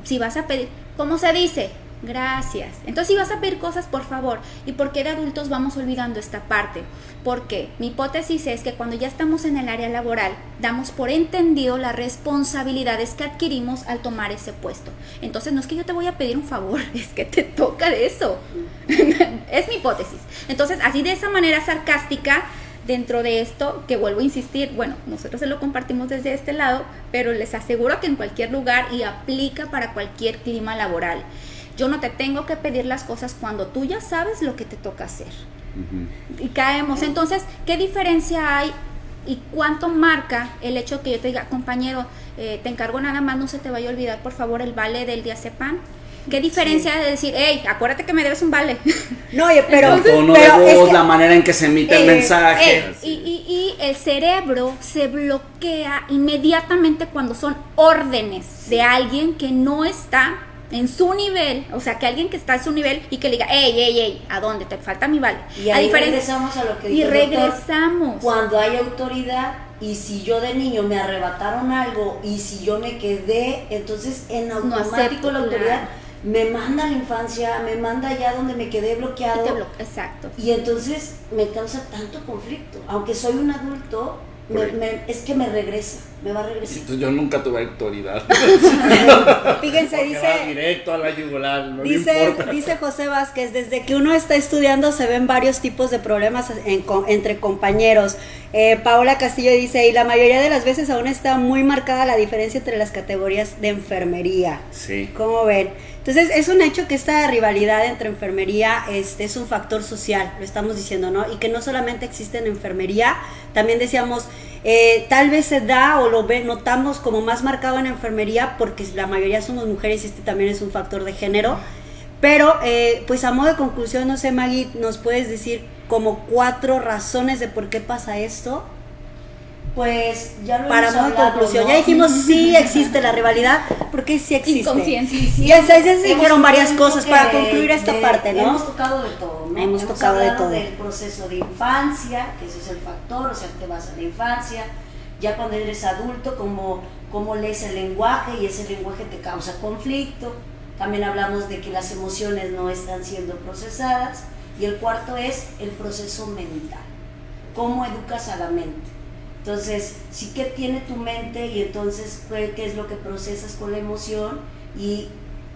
Si vas a pedir, ¿cómo se dice? Gracias. Entonces, si vas a pedir cosas, por favor. ¿Y por qué de adultos vamos olvidando esta parte? Porque mi hipótesis es que cuando ya estamos en el área laboral, damos por entendido las responsabilidades que adquirimos al tomar ese puesto. Entonces, no es que yo te voy a pedir un favor, es que te toca de eso. Es mi hipótesis. Entonces, así de esa manera sarcástica, dentro de esto, que vuelvo a insistir, bueno, nosotros se lo compartimos desde este lado, pero les aseguro que en cualquier lugar y aplica para cualquier clima laboral. Yo no te tengo que pedir las cosas cuando tú ya sabes lo que te toca hacer. Y caemos. Entonces, ¿qué diferencia hay y cuánto marca el hecho que yo te diga, compañero, te encargo nada más, no se te vaya a olvidar, por favor, el vale del diazepam? ¿Qué diferencia de decir, hey, acuérdate que me debes un vale? No, oye, pero, el tono pero de es voz, que- la manera en que se emite el mensaje. Y el cerebro se bloquea inmediatamente cuando son órdenes de alguien que no está en su nivel, o sea, que alguien que está en su nivel y que le diga, hey, ¿a dónde? Te falta mi vale. Y ahí regresamos a lo que Y dijo el doctor, regresamos. cuando hay autoridad, y si yo de niño me arrebataron algo, y si yo me quedé, entonces en automático acepto, la autoridad claro. me manda a la infancia, me manda allá donde me quedé bloqueado. Exacto. Y entonces me causa tanto conflicto. Aunque soy un adulto, es que me regresa, me va a regresar. Entonces, yo nunca tuve autoridad. Fíjense, Porque va directo a la yugular, no le importa. dice José Vázquez, desde que uno está estudiando se ven varios tipos de problemas entre compañeros. Paola Castillo dice, y la mayoría de las veces aún está muy marcada la diferencia entre las categorías de enfermería. Sí. ¿Cómo ven? Entonces es un hecho que esta rivalidad entre enfermería es un factor social, lo estamos diciendo, ¿no? Y que no solamente existe en enfermería, también decíamos, tal vez se da o notamos como más marcado en enfermería porque la mayoría somos mujeres y este también es un factor de género. Pero, pues a modo de conclusión, no sé, Maggie, ¿nos puedes decir como 4 razones de por qué pasa esto? Pues ya lo Para hemos modo de hablado, conclusión, ¿no? ya dijimos sí existe la rivalidad, porque sí existe. Inconsciencia. Y ya se Hemos dijeron varias tocado cosas que para concluir esta parte, ¿no? Hemos tocado de todo, ¿no? Hemos tocado de hablado todo. del proceso de infancia, que ese es el factor, o sea, te vas a la infancia, ya cuando eres adulto, cómo lees el lenguaje y ese lenguaje te causa conflicto. También hablamos de que las emociones no están siendo procesadas. Y el cuarto es el proceso mental, cómo educas a la mente. Entonces, sí que tiene tu mente y entonces qué es lo que procesas con la emoción y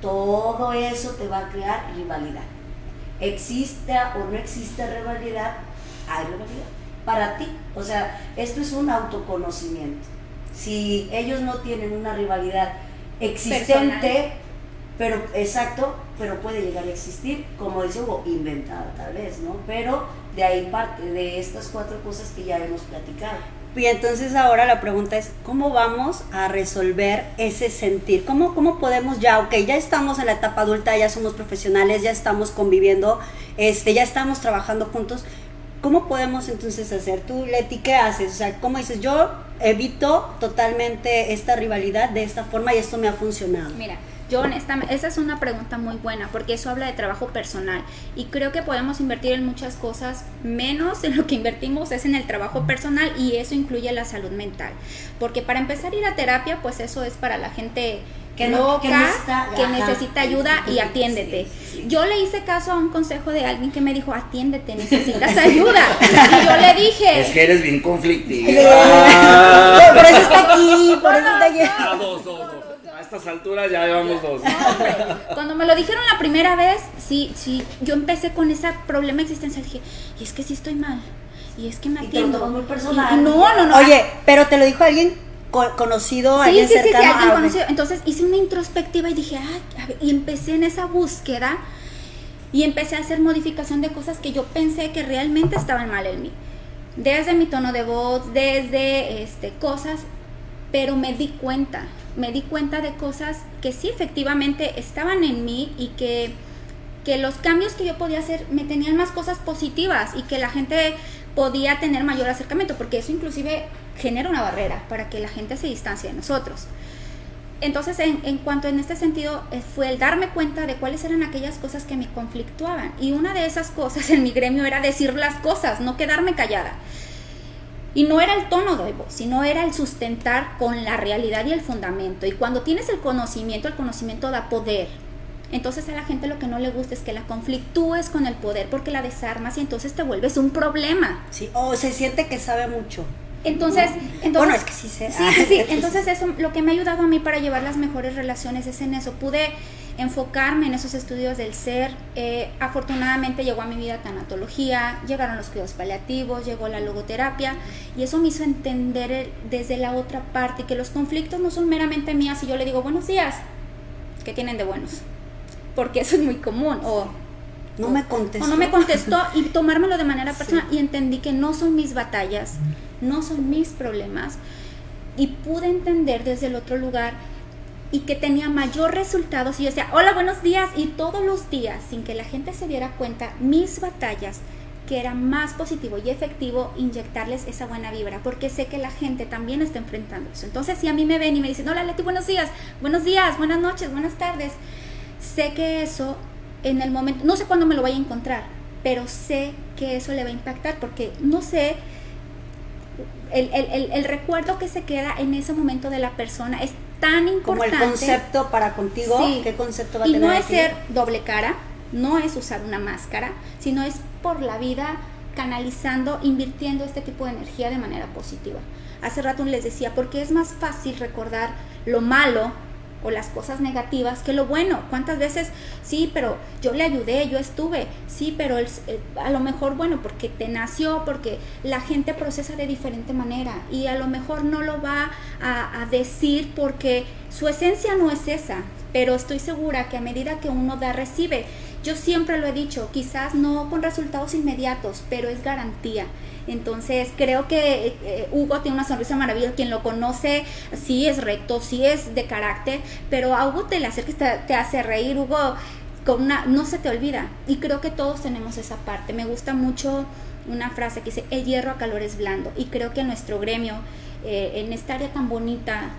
todo eso te va a crear rivalidad. Exista o no exista rivalidad, hay rivalidad para ti. O sea, esto es un autoconocimiento. Si ellos no tienen una rivalidad existente, pero puede llegar a existir, como dice Hugo, inventada tal vez, ¿no? Pero de ahí parte de estas 4 cosas que ya hemos platicado. Y entonces ahora la pregunta es, ¿cómo vamos a resolver ese sentir? ¿Cómo podemos ya, ok, ya estamos en la etapa adulta, ya somos profesionales, ya estamos conviviendo, ya estamos trabajando juntos? ¿Cómo podemos entonces hacer? Tú, Leti, ¿qué haces? O sea, ¿cómo dices? Yo evito totalmente esta rivalidad de esta forma y esto me ha funcionado. Mira, yo honestamente, esa es una pregunta muy buena porque eso habla de trabajo personal y creo que podemos invertir en muchas cosas, menos en lo que invertimos es en el trabajo personal y eso incluye la salud mental. Porque para empezar a ir a terapia, pues eso es para la gente loca, que necesita ayuda y atiéndete. Sí. Yo le hice caso a un consejo de alguien que me dijo, atiéndete, necesitas ayuda. Y yo le dije... Es que eres bien conflictiva. Por eso está aquí, por eso está aquí. Dos. A estas alturas ya llevamos 2. No, cuando me lo dijeron la primera vez, sí, yo empecé con ese problema existencial. Dije, y es que sí estoy mal, y es que me atiendo. Muy personal. No. Oye, pero te lo dijo alguien conocido, sí, alguien cercano. Sí, alguien conocido. Entonces hice una introspectiva y dije, a ver, y empecé en esa búsqueda y empecé a hacer modificación de cosas que yo pensé que realmente estaban mal en mí. Desde mi tono de voz, desde cosas, pero me di cuenta de cosas que sí efectivamente estaban en mí y que los cambios que yo podía hacer me tenían más cosas positivas y que la gente podía tener mayor acercamiento, porque eso inclusive genera una barrera para que la gente se distancie de nosotros. Entonces, en cuanto en este sentido, fue el darme cuenta de cuáles eran aquellas cosas que me conflictuaban. Y una de esas cosas en mi gremio era decir las cosas, no quedarme callada. Y no era el tono de voz, sino era el sustentar con la realidad y el fundamento. Y cuando tienes el conocimiento da poder. Entonces a la gente lo que no le gusta es que la conflictúes con el poder porque la desarmas y entonces te vuelves un problema. Sí, o se siente que sabe mucho. Entonces, bueno, es que sí sé. Sí, entonces eso, lo que me ha ayudado a mí para llevar las mejores relaciones es en eso. Pude enfocarme en esos estudios del ser. Afortunadamente llegó a mi vida tanatología, llegaron los cuidados paliativos, llegó la logoterapia y eso me hizo entender desde la otra parte que los conflictos no son meramente mías y yo le digo buenos días, ¿qué tienen de buenos? Porque eso es muy común, no me contestó. O no me contestó y tomármelo de manera personal y entendí que no son mis batallas, no son mis problemas y pude entender desde el otro lugar y que tenía mayor resultados y yo decía, hola, buenos días y todos los días, sin que la gente se diera cuenta, mis batallas, que era más positivo y efectivo inyectarles esa buena vibra, porque sé que la gente también está enfrentando eso. Entonces si a mí me ven y me dicen, hola Leti, buenos días, buenas noches, buenas tardes, sé que eso en el momento, no sé cuándo me lo vaya a encontrar, pero sé que eso le va a impactar porque no sé, el recuerdo que se queda en ese momento de la persona es tan importante. Como el concepto para contigo, sí. ¿Qué concepto va a tener? Y no es ser doble cara, no es usar una máscara, sino es por la vida canalizando, invirtiendo este tipo de energía de manera positiva. Hace rato les decía, porque es más fácil recordar lo malo o las cosas negativas que lo bueno. ¿Cuántas veces? Sí, pero yo le ayudé, yo estuve. Sí, pero a lo mejor, bueno, porque te nació, porque la gente procesa de diferente manera y a lo mejor no lo va a decir porque su esencia no es esa, pero estoy segura que a medida que uno da, recibe. Yo siempre lo he dicho, quizás no con resultados inmediatos, pero es garantía. Entonces creo que Hugo tiene una sonrisa maravillosa, quien lo conoce, sí es recto, sí es de carácter, pero a Hugo te le acercas, te hace reír, Hugo no se te olvida, y creo que todos tenemos esa parte. Me gusta mucho una frase que dice, el hierro a calor es blando, y creo que en nuestro gremio, en esta área tan bonita,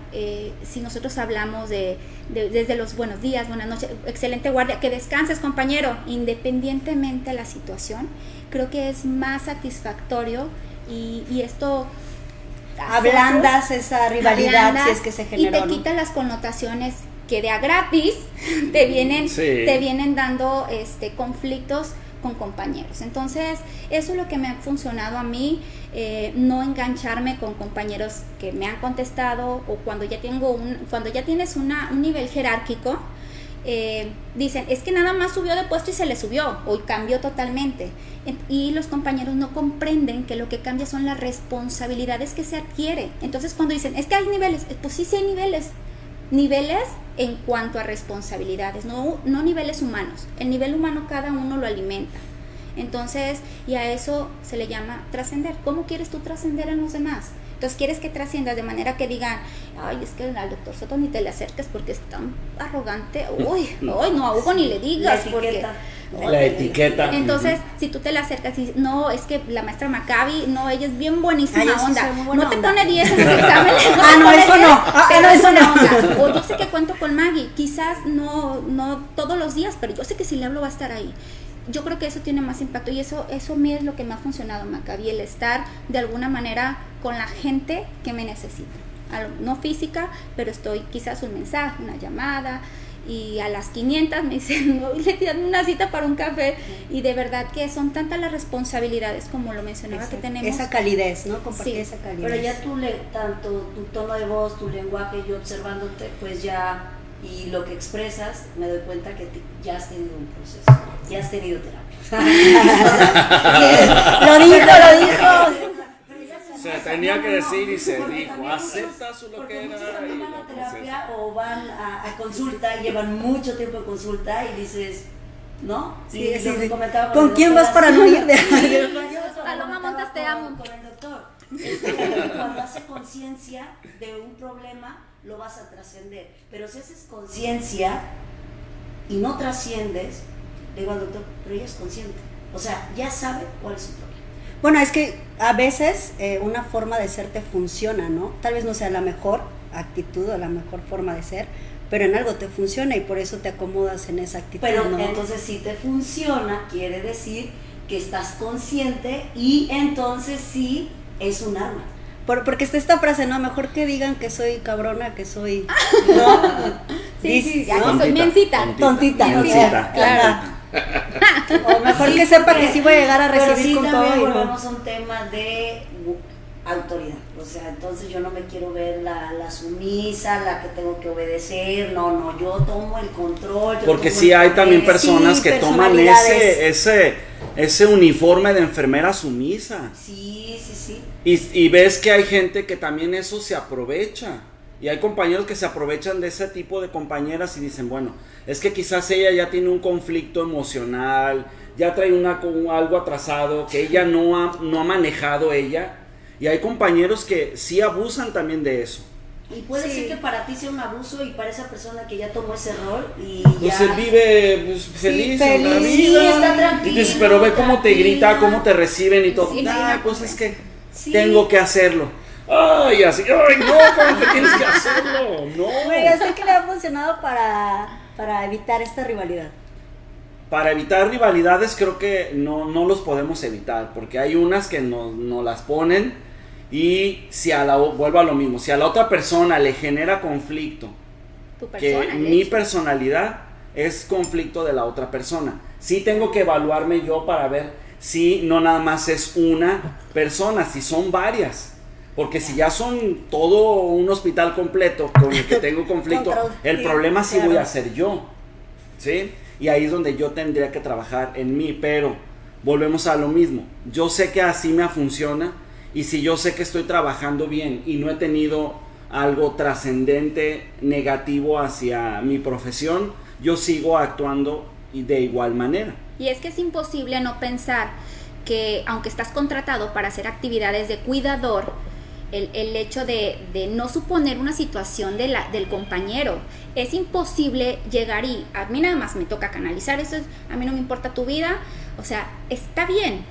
si nosotros hablamos desde los buenos días, buenas noches, excelente guardia, que descanses compañero, independientemente de la situación, creo que es más satisfactorio y esto ablandas esa rivalidad si es que se generó, y te quita las connotaciones que de a gratis te vienen dando conflictos con compañeros. Entonces eso es lo que me ha funcionado a mí, no engancharme con compañeros que me han contestado o cuando ya tienes un nivel jerárquico, dicen, es que nada más subió de puesto y se le subió o cambió totalmente, y los compañeros no comprenden que lo que cambia son las responsabilidades que se adquiere. Entonces cuando dicen, es que hay niveles, pues sí hay niveles en cuanto a responsabilidades, no niveles humanos. El nivel humano cada uno lo alimenta. Entonces, y a eso se le llama trascender. ¿Cómo quieres tú trascender en los demás? Entonces quieres que trasciendas de manera que digan, ay, es que al doctor Soto ni te le acerques porque es tan arrogante, uy, no, a Hugo ni le digas, porque... La etiqueta. Entonces, si tú te la acercas y no, es que la maestra Maccabi, no, ella es bien buenísima yo sí onda. soy muy buena No te onda. pone 10 en los exámenes. No, eso no. Pero No, es eso buena no. onda. O yo sé que cuento con Maggie, quizás no todos los días, pero yo sé que si le hablo va a estar ahí. Yo creo que eso tiene más impacto y eso a mí es lo que me ha funcionado, Maccabi, el estar de alguna manera con la gente que me necesita. No física, pero estoy quizás un mensaje, una llamada, y a las 500 me dicen, no, le tiran una cita para un café, y de verdad que son tantas las responsabilidades, como lo mencionaba, Exacto. que tenemos. Esa calidez, ¿no? Compartir Sí. esa calidez. Pero ya tanto tu tono de voz, tu lenguaje, yo observándote, pues ya, y lo que expresas, me doy cuenta que ya has tenido un proceso, ya has tenido terapia. Lo dijo. Se tenía que decir y se Porque dijo, también acepta su porque loquera. muchos también y van a lo terapia o van a consulta y llevan mucho tiempo en consulta y dices, ¿no? Sí, Y sí, lo que sí. comentaba ¿Con el quién doctor vas para así- no ir de- Sí, yo Paloma comentaba Montes, te amo. con el doctor. Es que cuando hace conciencia de un problema, lo vas a trascender. Pero si haces conciencia y no trasciendes, le digo al doctor, pero ella es consciente. O sea, ya sabe cuál es su problema. Bueno, es que a veces una forma de ser te funciona, ¿no? Tal vez no sea la mejor actitud o la mejor forma de ser, pero en algo te funciona y por eso te acomodas en esa actitud, Pero ¿no? entonces si te funciona, quiere decir que estás consciente y entonces sí es un arma. Porque está esta frase, ¿no? Mejor que digan que soy cabrona, que soy... ¿no? Sí, ya que Tontita, soy mencita. Tontita. Mencita. Claro. O mejor que sepa que sí voy a llegar a Pero recibir sí con también todo y no. volvemos a un tema de autoridad. O sea, entonces yo no me quiero ver la sumisa, la que tengo que obedecer. No, yo tomo el control. yo Porque tomo sí el hay también poder. personas Sí, que toman personalidades. ese uniforme de enfermera sumisa. Sí. Y ves que hay gente que también eso se aprovecha. Y hay compañeros que se aprovechan de ese tipo de compañeras y dicen, bueno, es que quizás ella ya tiene un conflicto emocional, ya trae algo atrasado que ella no ha manejado ella. Y hay compañeros que sí abusan también de eso. Y puede Sí. ser que para ti sea un abuso y para esa persona que ya tomó ese rol y Pues ya... él vive pues, feliz en la feliz, vida. sí, está tranquilo, Y dices, pero ve cómo te grita, tranquila. cómo te reciben y todo. Sí, no hay Ah, una pues es que Sí. tengo que hacerlo. Ay, así, ay, no, ¿cómo que tienes que hacerlo? No. Oiga, sé que le ha funcionado para evitar esta rivalidad. Para evitar rivalidades creo que no los podemos evitar, porque hay unas que no las ponen y si vuelvo a lo mismo, si a la otra persona le genera conflicto, Tu que persona, el mi hecho. personalidad es conflicto de la otra persona. Sí tengo que evaluarme yo para ver si no nada más es una persona, si son varias. Porque si ya son todo un hospital completo con el que tengo conflicto, el problema sí voy a ser yo. ¿Sí? Y ahí es donde yo tendría que trabajar en mí, pero volvemos a lo mismo. Yo sé que así me funciona y si yo sé que estoy trabajando bien y no he tenido algo trascendente negativo hacia mi profesión, yo sigo actuando de igual manera. Y es que es imposible no pensar que aunque estás contratado para hacer actividades de cuidador, el hecho de no suponer una situación del compañero, es imposible llegar y a mí nada más me toca canalizar eso, a mí no me importa tu vida, o sea, está bien,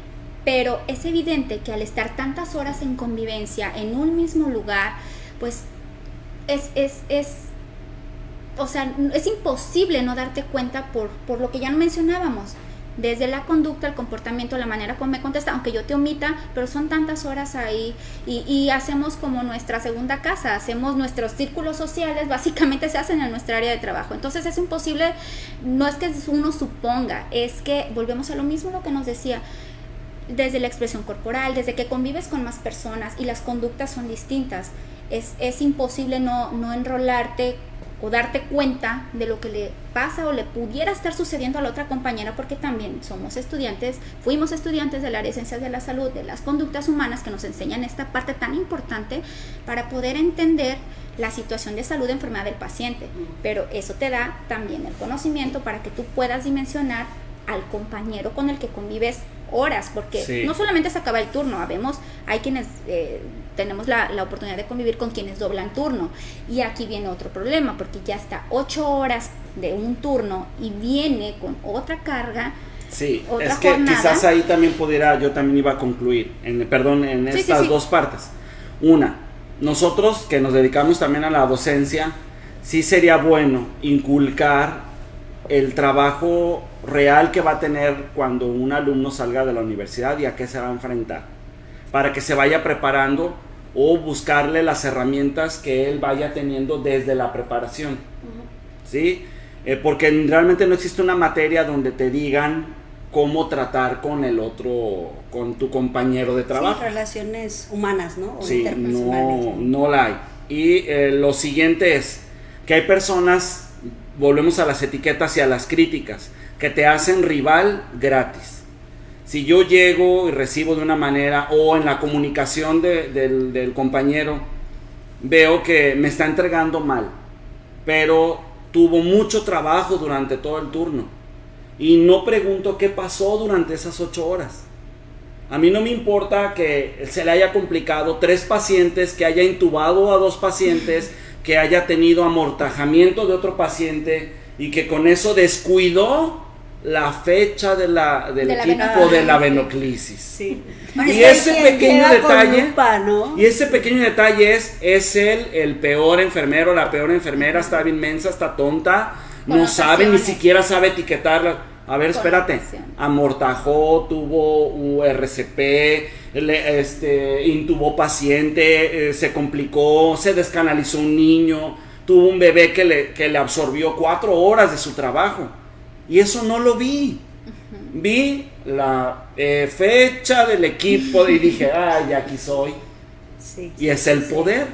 pero es evidente que al estar tantas horas en convivencia en un mismo lugar, pues o sea, es imposible no darte cuenta por lo que ya mencionábamos. Desde la conducta, el comportamiento, la manera como me contesta, aunque yo te omita, pero son tantas horas ahí y hacemos como nuestra segunda casa, hacemos nuestros círculos sociales, básicamente se hacen en nuestra área de trabajo. Entonces es imposible, no es que uno suponga, es que volvemos a lo mismo lo que nos decía, desde la expresión corporal, desde que convives con más personas y las conductas son distintas, es imposible no enrolarte o darte cuenta de lo que le pasa o le pudiera estar sucediendo a la otra compañera, porque también fuimos estudiantes del área de ciencias de la salud, de las conductas humanas, que nos enseñan esta parte tan importante para poder entender la situación de salud de enfermedad del paciente, pero eso te da también el conocimiento para que tú puedas dimensionar al compañero con el que convives horas, porque Sí. no solamente se acaba el turno, hay quienes tenemos la oportunidad de convivir con quienes doblan turno, y aquí viene otro problema, porque ya está 8 horas de un turno y viene con otra carga. Sí, Otra es que jornada. quizás ahí también yo también iba a concluir, en Sí, estas sí. dos partes. Una, nosotros que nos dedicamos también a la docencia, sí sería bueno inculcar el trabajo real que va a tener cuando un alumno salga de la universidad y a qué se va a enfrentar, para que se vaya preparando o buscarle las herramientas que él vaya teniendo desde la preparación. ¿Sí? Porque realmente no existe una materia donde te digan cómo tratar con el otro, con tu compañero de trabajo. Sí, relaciones humanas, ¿no? O Sí, interpersonales. no la hay. Y lo siguiente es que hay personas, volvemos a las etiquetas y a las críticas, que te hacen rival gratis. Si yo llego y recibo de una manera, o en la comunicación del compañero, veo que me está entregando mal, pero tuvo mucho trabajo durante todo el turno, y no pregunto qué pasó durante esas 8 horas. A mí no me importa que se le haya complicado 3 pacientes, que haya intubado a 2 pacientes, que haya tenido amortajamiento de otro paciente y que con eso descuidó la fecha del equipo de la venoclisis. Sí. Y ese pequeño detalle, lupa, ¿no? y ese pequeño detalle es el peor enfermero, la peor enfermera, está bien mensa, está tonta, no sabe, ni siquiera sabe etiquetarla. A ver, espérate, amortajó, tuvo URCP, intubó paciente, se complicó, se descanalizó un niño, tuvo un bebé que le absorbió 4 horas de su trabajo. Y eso no lo vi. Vi la fecha del equipo y dije, ay, aquí soy. Sí. Y es el poder.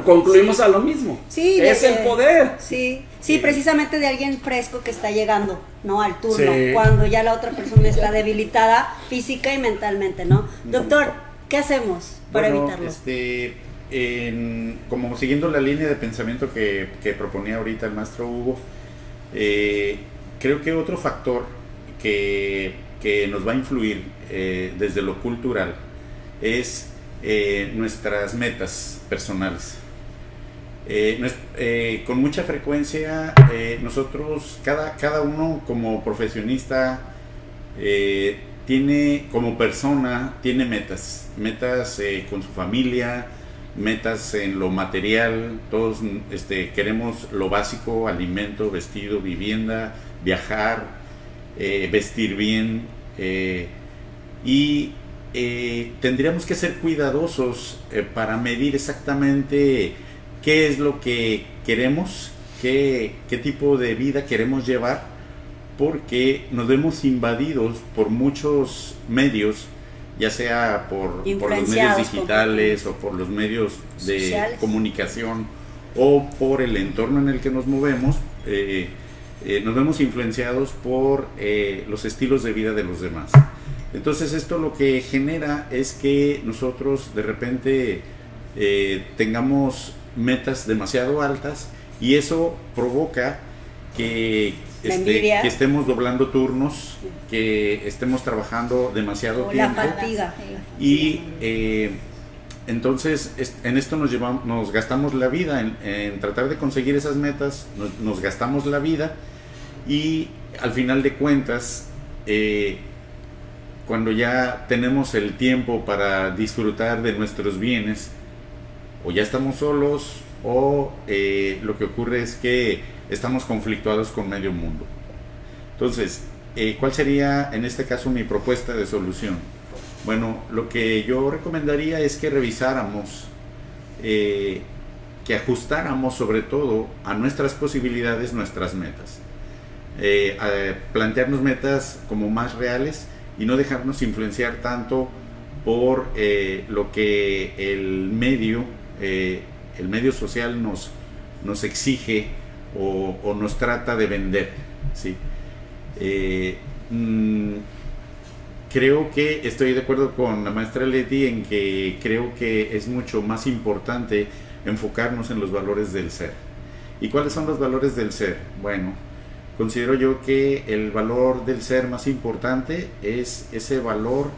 Concluimos a lo mismo. Sí, es el poder. Sí, precisamente de alguien fresco que está llegando, ¿no? Al turno, Sí. cuando ya la otra persona está debilitada física y mentalmente, ¿no? Doctor, ¿qué hacemos para Bueno, evitarlo? como siguiendo la línea de pensamiento que proponía ahorita el maestro Hugo, creo que otro factor que nos va a influir desde lo cultural es nuestras metas personales. Con mucha frecuencia nosotros, cada uno como profesionista como persona tiene metas con su familia, metas en lo material. Todos queremos lo básico: alimento, vestido, vivienda, viajar, vestir bien, y tendríamos que ser cuidadosos para medir exactamente qué es lo que queremos, qué tipo de vida queremos llevar, porque nos vemos invadidos por muchos medios, ya sea por los medios digitales o por los medios de sociales, comunicación, o por el entorno en el que nos movemos. Nos vemos influenciados por los estilos de vida de los demás. Entonces esto lo que genera es que nosotros de repente tengamos metas demasiado altas, y eso provoca que estemos doblando turnos, que estemos trabajando demasiado tiempo. La fatiga. Y entonces en esto nos gastamos la vida en tratar de conseguir esas metas, nos gastamos la vida, y al final de cuentas cuando ya tenemos el tiempo para disfrutar de nuestros bienes, o ya estamos solos, o lo que ocurre es que estamos conflictuados con medio mundo. Entonces, ¿cuál sería en este caso mi propuesta de solución? Bueno, lo que yo recomendaría es que revisáramos, que ajustáramos sobre todo a nuestras posibilidades, nuestras metas. Plantearnos metas como más reales y no dejarnos influenciar tanto por lo que el medio social nos exige o nos trata de vender, ¿sí? Creo que estoy de acuerdo con la maestra Leti en que creo que es mucho más importante enfocarnos en los valores del ser. ¿Y cuáles son los valores del ser? Bueno, considero yo que el valor del ser más importante es ese valor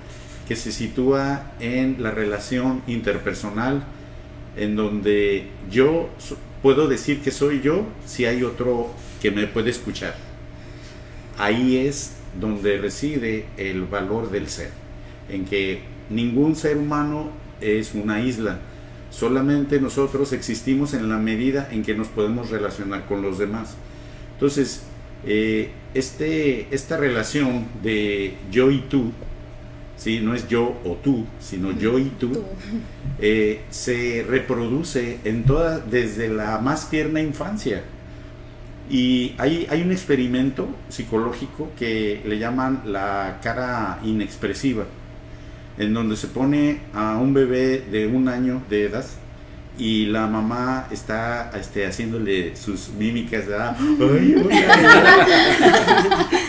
que se sitúa en la relación interpersonal, en donde yo puedo decir que soy yo si hay otro que me puede escuchar. Ahí es donde reside el valor del ser, en que ningún ser humano es una isla, solamente nosotros existimos en la medida en que nos podemos relacionar con los demás. Entonces, esta relación de yo y tú, ¿sí? No es yo o tú, sino yo y tú, se reproduce desde la más tierna infancia. Y hay un experimento psicológico que le llaman la cara inexpresiva, en donde se pone a un bebé de 1 año de edad y la mamá está haciéndole sus mímicas, ¿verdad?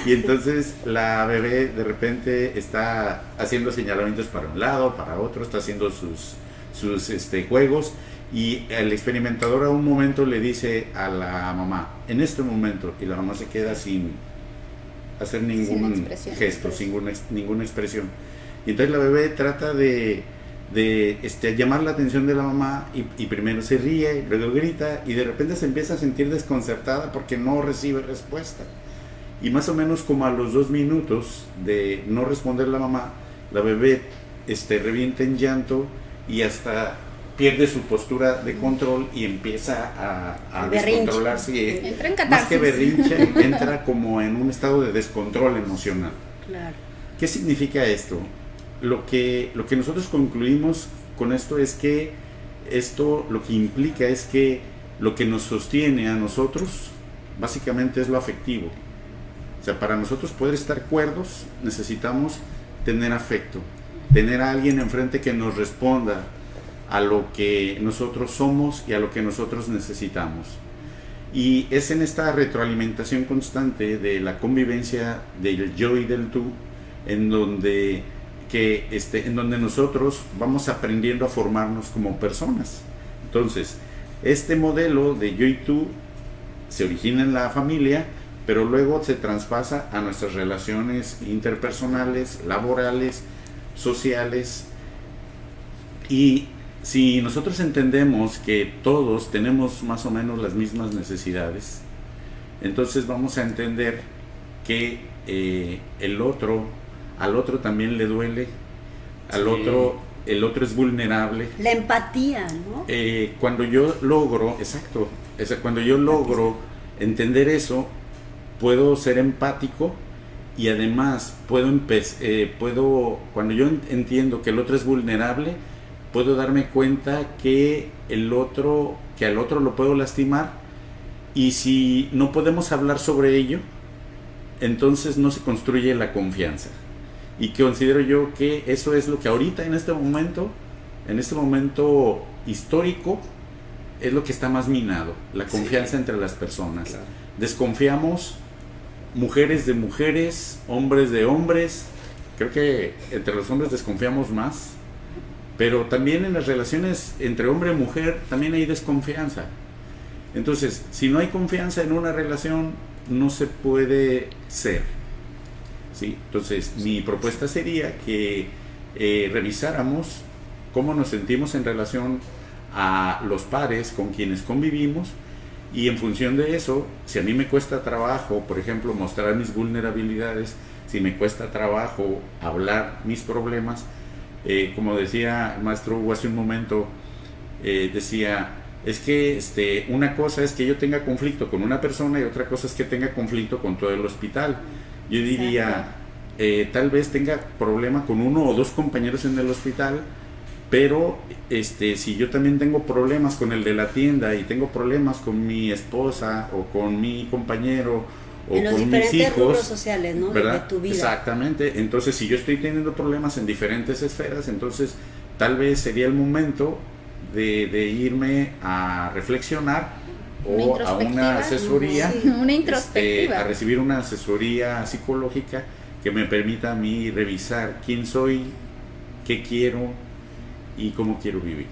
Y entonces la bebé de repente está haciendo señalamientos para un lado, para otro, está haciendo sus juegos, y el experimentador a un momento le dice a la mamá, en este momento, y la mamá se queda sin hacer ningún gesto, ninguna expresión. Y entonces la bebé trata de llamar la atención de la mamá y primero se ríe, luego grita y de repente se empieza a sentir desconcertada porque no recibe respuesta. Y más o menos como a los 2 minutos de no responder la mamá, la bebé revienta en llanto y hasta pierde su postura de control y empieza a descontrolarse. Entra en más catarsis. que berrinche, entra como en un estado de descontrol emocional. Claro. ¿Qué significa esto? Lo que nosotros concluimos con esto es que esto lo que implica es que lo que nos sostiene a nosotros básicamente es lo afectivo. O sea, para nosotros poder estar cuerdos necesitamos tener afecto, tener a alguien enfrente que nos responda a lo que nosotros somos y a lo que nosotros necesitamos. Y es en esta retroalimentación constante de la convivencia del yo y del tú, en donde nosotros vamos aprendiendo a formarnos como personas. Entonces, este modelo de yo y tú se origina en la familia, pero luego se traspasa a nuestras relaciones interpersonales, laborales, sociales. Y si nosotros entendemos que todos tenemos más o menos las mismas necesidades, entonces vamos a entender que al otro también le duele, el otro es vulnerable. La empatía, ¿no? Cuando yo logro entender eso, puedo ser empático y además cuando yo entiendo que el otro es vulnerable, puedo darme cuenta que al otro lo puedo lastimar, y si no podemos hablar sobre ello, entonces no se construye la confianza. Y considero yo que eso es lo que ahorita en este momento histórico es lo que está más minado, la confianza entre las personas. Claro. Desconfiamos, mujeres de mujeres, hombres de hombres. Creo que entre los hombres desconfiamos más, pero también en las relaciones entre hombre y mujer también hay desconfianza. Entonces, si no hay confianza en una relación, no se puede ser. ¿Sí? Entonces, mi propuesta sería que revisáramos cómo nos sentimos en relación a los pares con quienes convivimos, y en función de eso, si a mí me cuesta trabajo, por ejemplo, mostrar mis vulnerabilidades, si me cuesta trabajo hablar mis problemas, como decía el maestro Hugo hace un momento, decía, es que una cosa es que yo tenga conflicto con una persona y otra cosa es que tenga conflicto con todo el hospital. Yo diría, tal vez tenga problema con 1 o 2 compañeros en el hospital, pero si yo también tengo problemas con el de la tienda y tengo problemas con mi esposa o con mi compañero o en los con mis diferentes rubros hijos, sociales, ¿no? ¿verdad? De tu vida. Exactamente. Entonces, si yo estoy teniendo problemas en diferentes esferas, entonces tal vez sería el momento de irme a reflexionar o a una asesoría, una introspectiva, a recibir una asesoría psicológica que me permita a mí revisar quién soy, qué quiero y cómo quiero vivir.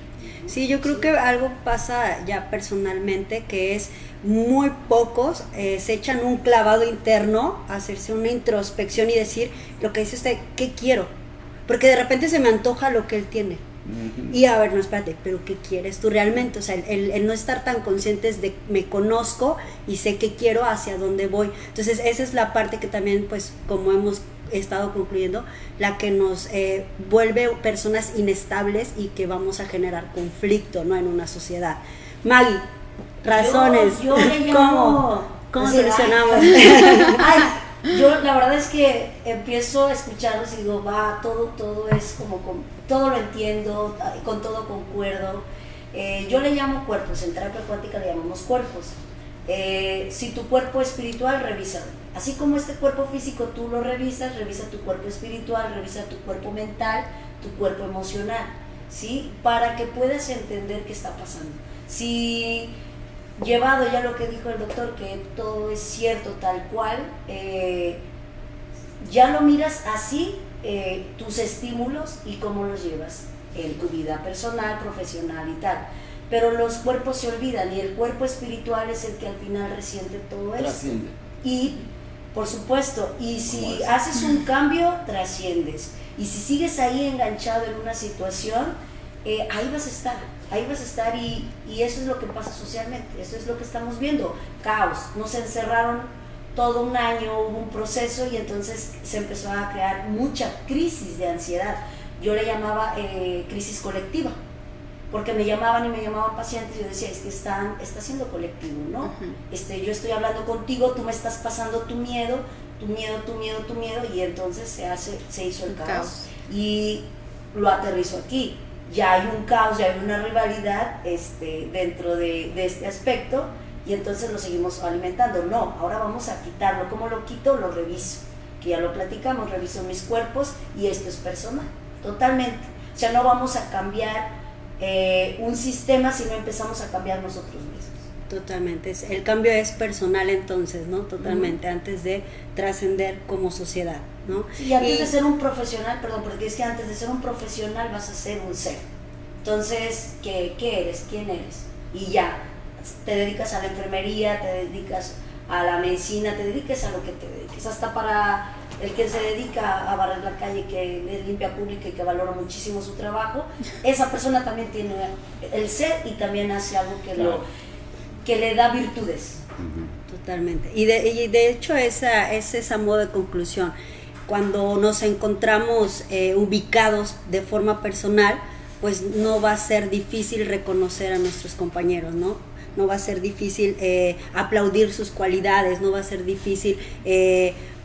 Sí, yo creo que algo pasa ya personalmente, que es muy pocos se echan un clavado interno, hacerse una introspección y decir lo que dice usted, ¿qué quiero? Porque de repente se me antoja lo que él tiene. Y a ver, no, espérate, pero ¿qué quieres tú realmente? O sea, el no estar tan conscientes de me conozco y sé qué quiero, hacia dónde voy. Entonces esa es la parte que también, pues, como hemos estado concluyendo, la que nos vuelve personas inestables y que vamos a generar conflicto, ¿no?, en una sociedad. Maggie, razones. Yo le llamo, ¿Cómo o sea, solucionamos? ay, yo la verdad es que empiezo a escucharlos y digo, va, todo es como, todo lo entiendo, con todo concuerdo. Yo le llamo cuerpos, en terapia cuántica le llamamos cuerpos. Si tu cuerpo espiritual, revísalo. Así como este cuerpo físico tú lo revisas, revisa tu cuerpo espiritual, revisa tu cuerpo mental, tu cuerpo emocional, ¿sí? Para que puedas entender qué está pasando. Si llevado ya lo que dijo el doctor, que todo es cierto tal cual, ya lo miras así, tus estímulos y cómo los llevas en tu vida personal, profesional y tal. Pero los cuerpos se olvidan y el cuerpo espiritual es el que al final resiente todo esto. Trasciende. Y, por supuesto, y si haces un cambio, trasciendes. Y si sigues ahí enganchado en una situación, ahí vas a estar y eso es lo que pasa socialmente, eso es lo que estamos viendo, caos. Nos encerraron todo un año, hubo un proceso y entonces se empezó a crear mucha crisis de ansiedad. Yo le llamaba crisis colectiva, porque me llamaban pacientes y yo decía, es que está siendo colectivo, ¿no? Uh-huh. Yo estoy hablando contigo, tú me estás pasando tu miedo, y entonces se hizo el caos. Y lo aterrizo aquí. Ya hay un caos, ya hay una rivalidad dentro de este aspecto y entonces lo seguimos alimentando. No, ahora vamos a quitarlo. ¿Cómo lo quito? Lo reviso, que ya lo platicamos, reviso mis cuerpos y esto es personal, totalmente. O sea, no vamos a cambiar un sistema si no empezamos a cambiar nosotros mismos. Totalmente, el cambio es personal entonces, ¿no? Totalmente, antes de trascender como sociedad, ¿no? Y antes de ser un profesional, perdón, porque es que antes de ser un profesional vas a ser un ser. Entonces, ¿qué eres? ¿Quién eres? Y ya, te dedicas a la enfermería, te dedicas a la medicina, te dediques a lo que te dediques. Hasta para el que se dedica a barrer la calle, que es limpia pública y que valora muchísimo su trabajo, esa persona también tiene el ser y también hace algo que le da virtudes. Totalmente. Y de hecho es esa modo de conclusión. Cuando nos encontramos ubicados de forma personal, pues no va a ser difícil reconocer a nuestros compañeros, ¿no? No va a ser difícil aplaudir sus cualidades, no va a ser difícil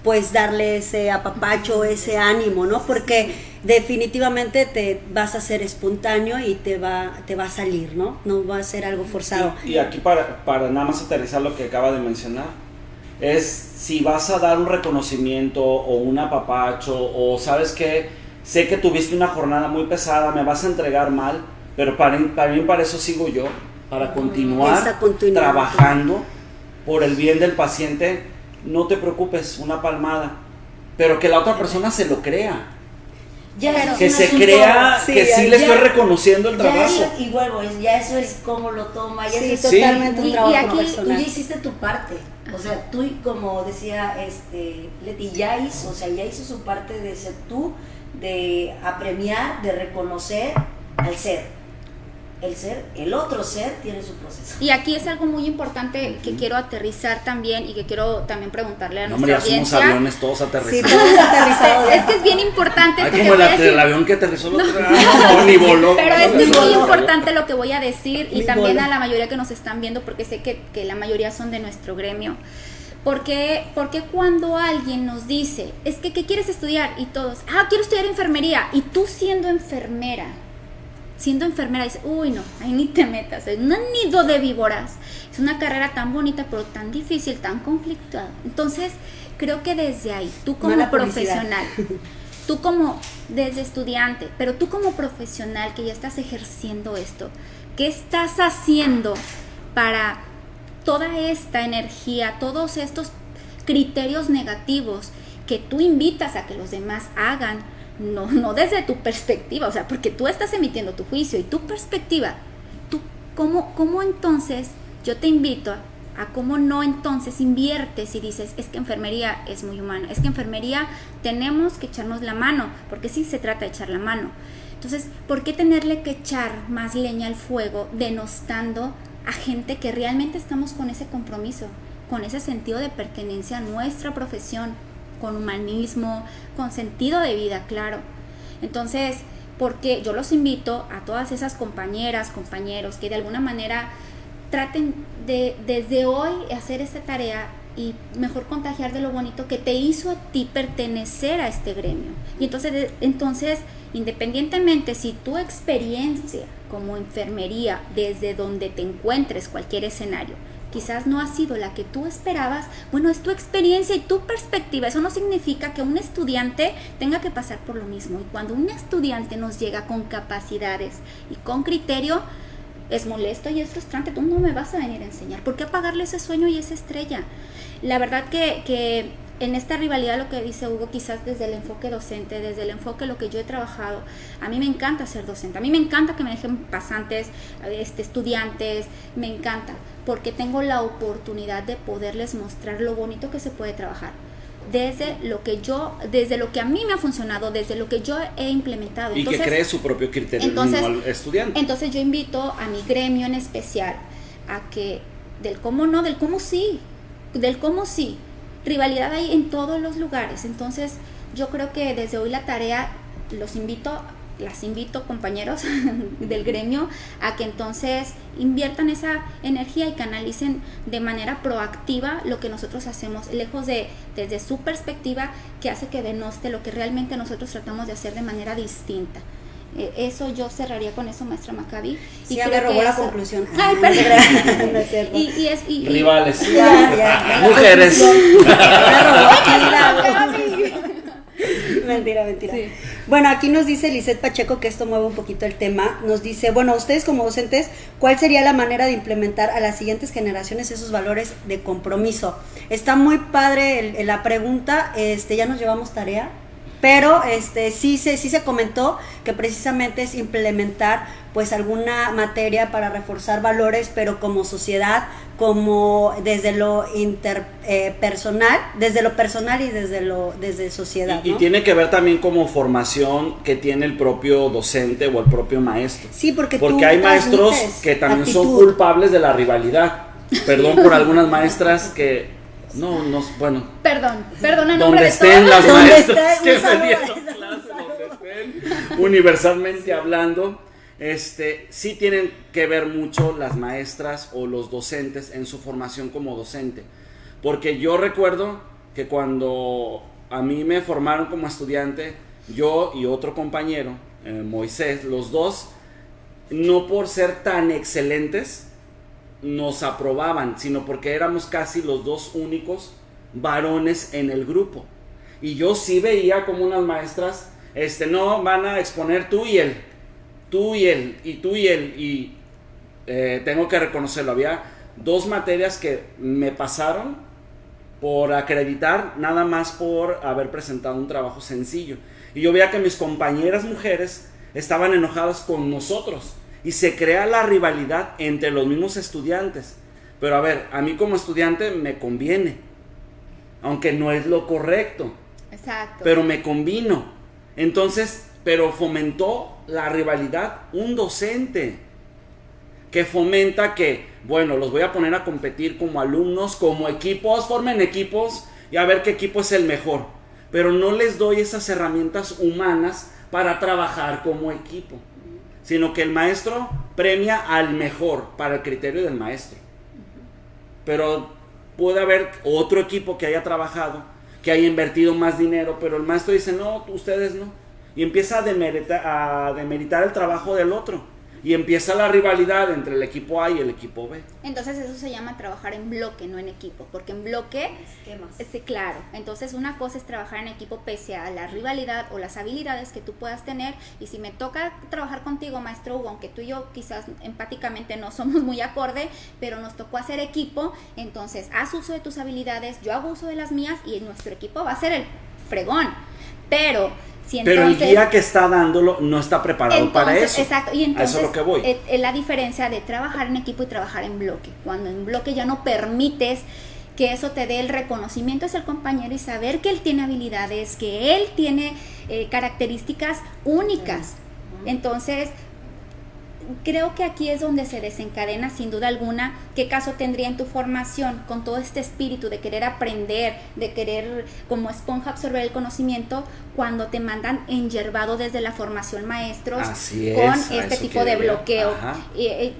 pues darle ese apapacho, ese ánimo, ¿no? Porque definitivamente te vas a ser espontáneo y te va a salir, ¿no? No va a ser algo forzado. Y aquí para nada más aterrizar lo que acaba de mencionar, es si vas a dar un reconocimiento o un apapacho o sabes que sé que tuviste una jornada muy pesada, me vas a entregar mal, pero para eso sigo yo, para continuar trabajando por el bien del paciente. No te preocupes, una palmada, pero que la otra persona se lo crea. Que se crea que sí le estoy reconociendo el trabajo. Y vuelvo, ya eso es cómo lo toma. Ya es totalmente un trabajo aquí personal. Tú ya hiciste tu parte. O sea, tú, como decía Leti, ya hizo su parte de ser tú, de apremiar, de reconocer al ser. El otro ser tiene su proceso. Y aquí es algo muy importante que quiero aterrizar también y que quiero también preguntarle a nuestra audiencia. Somos aviones todos aterrizados. Sí, todos aterrizados. Es que es bien importante. Ay, como el avión que aterrizó ni voló. Pero es muy importante lo que voy a decir y también a la mayoría que nos están viendo, porque sé que la mayoría son de nuestro gremio. Porque cuando alguien nos dice, es que ¿qué quieres estudiar? Y todos, quiero estudiar enfermería. Y tú siendo enfermera, dices, uy no, ahí ni te metas, es un nido de víboras. Es una carrera tan bonita, pero tan difícil, tan conflictuada. Entonces, creo que desde ahí, tú como profesional, tú como desde estudiante, pero tú como profesional que ya estás ejerciendo esto, ¿qué estás haciendo para toda esta energía, todos estos criterios negativos que tú invitas a que los demás hagan? no desde tu perspectiva, o sea, porque tú estás emitiendo tu juicio y tu perspectiva, tú, ¿cómo entonces yo te invito a cómo no entonces inviertes y dices, es que enfermería es muy humana, es que enfermería tenemos que echarnos la mano, porque sí se trata de echar la mano. Entonces, ¿por qué tenerle que echar más leña al fuego denostando a gente que realmente estamos con ese compromiso, con ese sentido de pertenencia a nuestra profesión, con humanismo, con sentido de vida, claro? Entonces, porque yo los invito a todas esas compañeras, compañeros que de alguna manera traten de desde hoy hacer esta tarea y mejor contagiar de lo bonito que te hizo a ti pertenecer a este gremio. Y entonces, independientemente si tu experiencia como enfermería, desde donde te encuentres, cualquier escenario, quizás no ha sido la que tú esperabas, bueno, es tu experiencia y tu perspectiva. Eso no significa que un estudiante tenga que pasar por lo mismo. Y cuando un estudiante nos llega con capacidades y con criterio, es molesto y es frustrante. Tú no me vas a venir a enseñar. ¿Por qué apagarle ese sueño y esa estrella? La verdad que en esta rivalidad, lo que dice Hugo, quizás desde el enfoque docente, desde el enfoque lo que yo he trabajado, a mí me encanta ser docente, a mí me encanta que me dejen pasantes, estudiantes, me encanta, porque tengo la oportunidad de poderles mostrar lo bonito que se puede trabajar, desde lo que a mí me ha funcionado, desde lo que yo he implementado. Y entonces, que cree su propio criterio entonces, al estudiante. Entonces yo invito a mi gremio en especial a que del cómo no, del cómo sí, rivalidad hay en todos los lugares. Entonces yo creo que desde hoy la tarea, las invito compañeros del gremio a que entonces inviertan esa energía y canalicen de manera proactiva lo que nosotros hacemos, lejos de desde su perspectiva que hace que denoste lo que realmente nosotros tratamos de hacer de manera distinta. Eso yo cerraría con eso, maestra Maccabi. Sí, ya me robó la conclusión. Ay, perdón. No es cierto. Rivales. Ya. Mujeres. Mentira. Sí. Bueno, aquí nos dice Lisette Pacheco, que esto mueve un poquito el tema, nos dice, bueno, ustedes como docentes, ¿cuál sería la manera de implementar a las siguientes generaciones esos valores de compromiso? Está muy padre la pregunta, ya nos llevamos tarea, pero sí se comentó que precisamente es implementar pues alguna materia para reforzar valores, pero como sociedad, como desde lo interpersonal, desde lo personal y desde sociedad, ¿no? Y tiene que ver también como formación que tiene el propio docente o el propio maestro. Sí, porque hay maestros que también son culpables de la rivalidad. Perdón por algunas maestras que bueno. Perdón en nombre donde de estén todos. las maestras que me dieron clases, donde estén, universalmente hablando, sí tienen que ver mucho las maestras o los docentes en su formación como docente. Porque yo recuerdo que cuando a mí me formaron como estudiante, yo y otro compañero, Moisés, los dos, no por ser tan excelentes, nos aprobaban, sino porque éramos casi los dos únicos varones en el grupo. Y yo sí veía como unas maestras, no, van a exponer tú y él, y tengo que reconocerlo, había 2 materias que me pasaron por acreditar, nada más por haber presentado un trabajo sencillo. Y yo veía que mis compañeras mujeres estaban enojadas con nosotros, y se crea la rivalidad entre los mismos estudiantes. Pero a ver, a mí como estudiante me conviene, aunque no es lo correcto. Exacto. Pero me convino. Entonces, pero fomentó la rivalidad un docente que fomenta que, bueno, los voy a poner a competir como alumnos, como equipos, formen equipos y a ver qué equipo es el mejor. Pero no les doy esas herramientas humanas para trabajar como equipo, sino que el maestro premia al mejor para el criterio del maestro. Pero puede haber otro equipo que haya trabajado, que haya invertido más dinero, pero el maestro dice, no, ustedes no. Y empieza a demeritar el trabajo del otro. Y empieza la rivalidad entre el equipo A y el equipo B. Entonces eso se llama trabajar en bloque, no en equipo, porque en bloque, claro, entonces una cosa es trabajar en equipo pese a la rivalidad o las habilidades que tú puedas tener, y si me toca trabajar contigo, maestro Hugo, aunque tú y yo quizás empáticamente no somos muy acorde, pero nos tocó hacer equipo, entonces haz uso de tus habilidades, yo hago uso de las mías y nuestro equipo va a ser el fregón. Pero Sí, pero el entonces- guía que está dándolo no está preparado para eso. Exacto, y A entonces eso es lo que voy. Es la diferencia de trabajar en equipo y trabajar en bloque. Cuando en bloque ya no permites que eso te dé el reconocimiento hacia el compañero y saber que él tiene habilidades, que él tiene características únicas. Entonces, creo que aquí es donde se desencadena sin duda alguna qué caso tendría en tu formación con todo este espíritu de querer aprender, de querer como esponja absorber el conocimiento cuando te mandan enyerbado desde la formación maestros Así es, con a este eso tipo de quería. bloqueo. Ajá.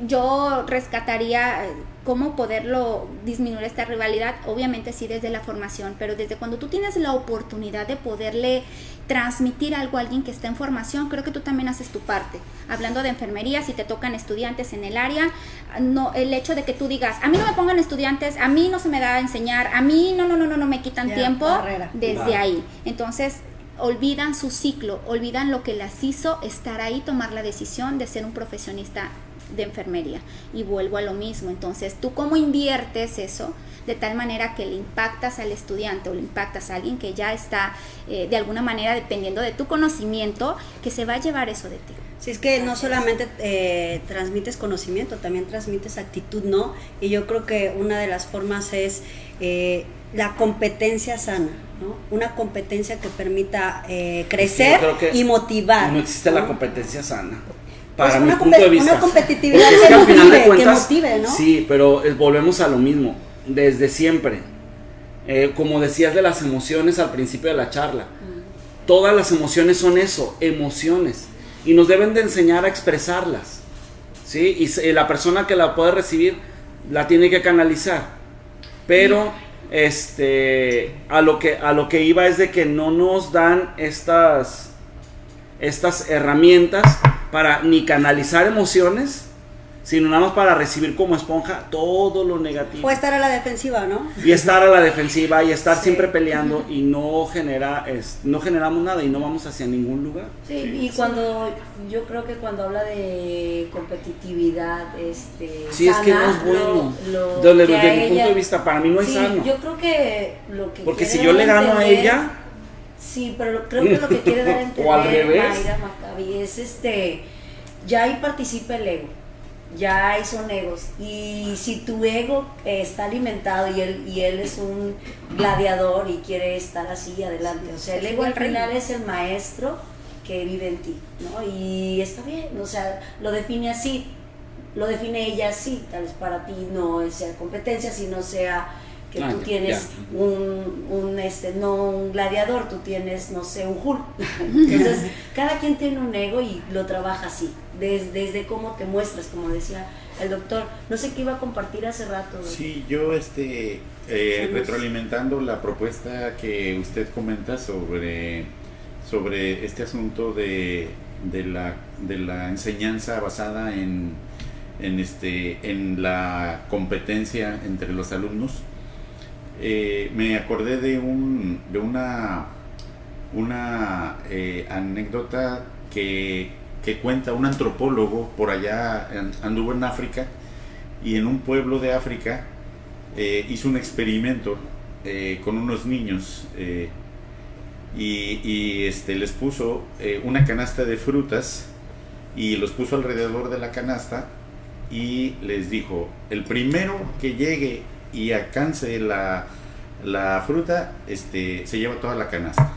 Yo rescataría cómo poderlo disminuir esta rivalidad, obviamente sí desde la formación, pero desde cuando tú tienes la oportunidad de poderle transmitir algo a alguien que está en formación, creo que tú también haces tu parte. Hablando de enfermería, si te tocan estudiantes en el área, no, el hecho de que tú digas, a mí no me pongan estudiantes, a mí no se me da a enseñar, a mí no me quitan Ya, tiempo, barrera. desde Vale. ahí. Entonces, olvidan su ciclo, olvidan lo que las hizo estar ahí, tomar la decisión de ser un profesionista de enfermería. Y vuelvo a lo mismo, entonces, ¿tú cómo inviertes eso? De tal manera que le impactas al estudiante o le impactas a alguien que ya está de alguna manera, dependiendo de tu conocimiento, que se va a llevar eso de ti. Sí, es que no solamente transmites conocimiento, también transmites actitud, ¿no? Y yo creo que una de las formas es la competencia sana, ¿no? Una competencia que permita crecer Yo creo que y motivar. No existe la ¿no? competencia sana. Pues Para mi una punto de vista. una competitividad Porque es que que al final de motive, cuentas, que motive, ¿no? sí, pero volvemos a lo mismo, desde siempre. Como decías de las emociones al principio de la charla, todas las emociones son eso, emociones, y nos deben de enseñar a expresarlas, ¿sí? Y la persona que la puede recibir la tiene que canalizar, pero a lo que iba es de que no nos dan estas herramientas para ni canalizar emociones, sino nada más para recibir como esponja todo lo negativo. Puede estar a la defensiva, ¿no? Y estar a la defensiva y estar Sí. siempre peleando y no generamos nada y no vamos hacia ningún lugar. Sí, y yo creo que cuando habla de competitividad, Sí, es que no es bueno. Desde mi punto de vista, para mí no es sí, sano. yo creo que lo que Porque si quiere yo le dar gano a entender- ella, sí, pero creo que lo que quiere dar a entender O al revés. Mayra Maccabi es ya ahí participa el ego. Ya ahí son egos, y si tu ego está alimentado y él es un gladiador y quiere estar así adelante, o sea, el ego al final es el maestro que vive en ti, ¿no? Y está bien, o sea, lo define así, lo define ella así, tal vez para ti no sea competencia, sino sea que tú ya, tienes ya. no un gladiador, tú tienes, no sé, un Hulk. Entonces, cada quien tiene un ego y lo trabaja así, desde cómo te muestras, como decía el doctor. No sé qué iba a compartir hace rato. Sí, yo retroalimentando la propuesta que usted comenta sobre este asunto de la enseñanza basada en la competencia entre los alumnos. Me acordé de una anécdota que cuenta un antropólogo por allá, anduvo en África, y en un pueblo de África hizo un experimento con unos niños y les puso una canasta de frutas y los puso alrededor de la canasta y les dijo: el primero que llegue y alcance la fruta, se lleva toda la canasta.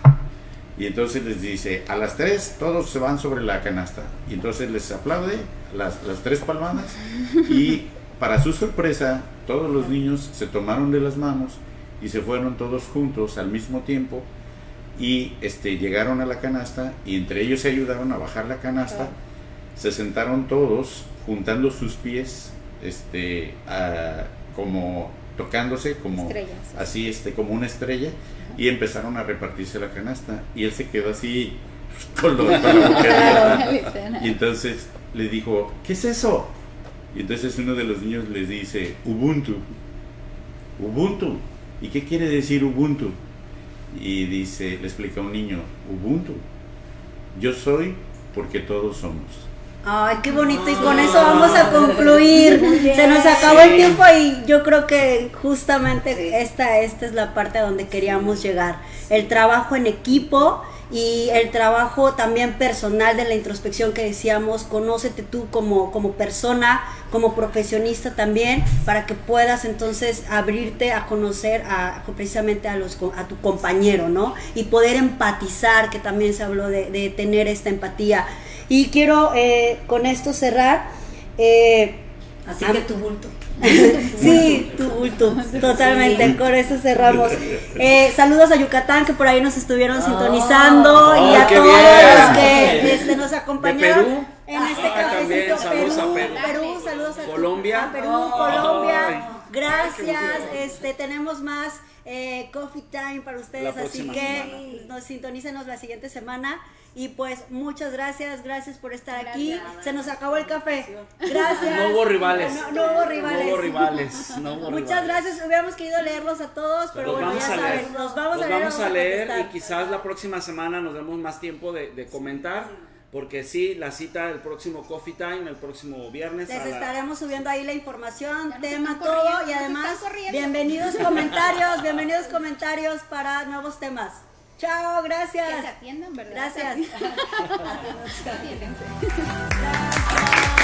Y entonces les dice: a las 3 todos se van sobre la canasta. Y entonces les aplaude las 3 palmadas. Y para su sorpresa, todos los niños se tomaron de las manos y se fueron todos juntos al mismo tiempo. Y llegaron a la canasta y entre ellos se ayudaron a bajar la canasta. Se sentaron todos juntando sus pies, como tocándose, como Estrellas. así, como una estrella, y empezaron a repartirse la canasta. Y él se quedó así con la boca abierta. Y entonces le dijo: ¿qué es eso? Y entonces uno de los niños les dice: Ubuntu. Ubuntu. ¿Y qué quiere decir Ubuntu? Y le explica a un niño: Ubuntu, yo soy porque todos somos. Ay, qué bonito, y con eso vamos a concluir. Muy bien. Se nos acabó Sí. el tiempo y yo creo que justamente esta es la parte a donde queríamos llegar. El trabajo en equipo y el trabajo también personal de la introspección que decíamos, conócete tú como persona, como profesionista también, para que puedas entonces abrirte a conocer precisamente a tu compañero, ¿no? Y poder empatizar, que también se habló de tener esta empatía. Y quiero con esto cerrar. Así que tu bulto. Sí, tu bulto, totalmente, sí. Con eso cerramos. Saludos a Yucatán, que por ahí nos estuvieron sintonizando, y a todos los que nos acompañaron. ¿De Perú? En este cafecito. Saludos a Perú, saludos a Colombia. A Perú, Colombia. Gracias. Tenemos más Coffee Time para ustedes, así que sintonícenos la siguiente semana. Y pues muchas gracias por estar aquí. Se nos acabó el café. Gracias. No hubo rivales. No hubo rivales. Muchas gracias. Hubiéramos querido leerlos a todos, pero bueno, ya saben, los vamos a leer y quizás la próxima semana nos demos más tiempo de comentar. Porque sí, la cita del próximo Coffee Time, el próximo viernes. Les estaremos subiendo ahí la información, tema, todo. Y además, bienvenidos comentarios para nuevos temas. Chao, gracias. Que se atiendan, ¿verdad? Gracias. Atiéndanse. Gracias.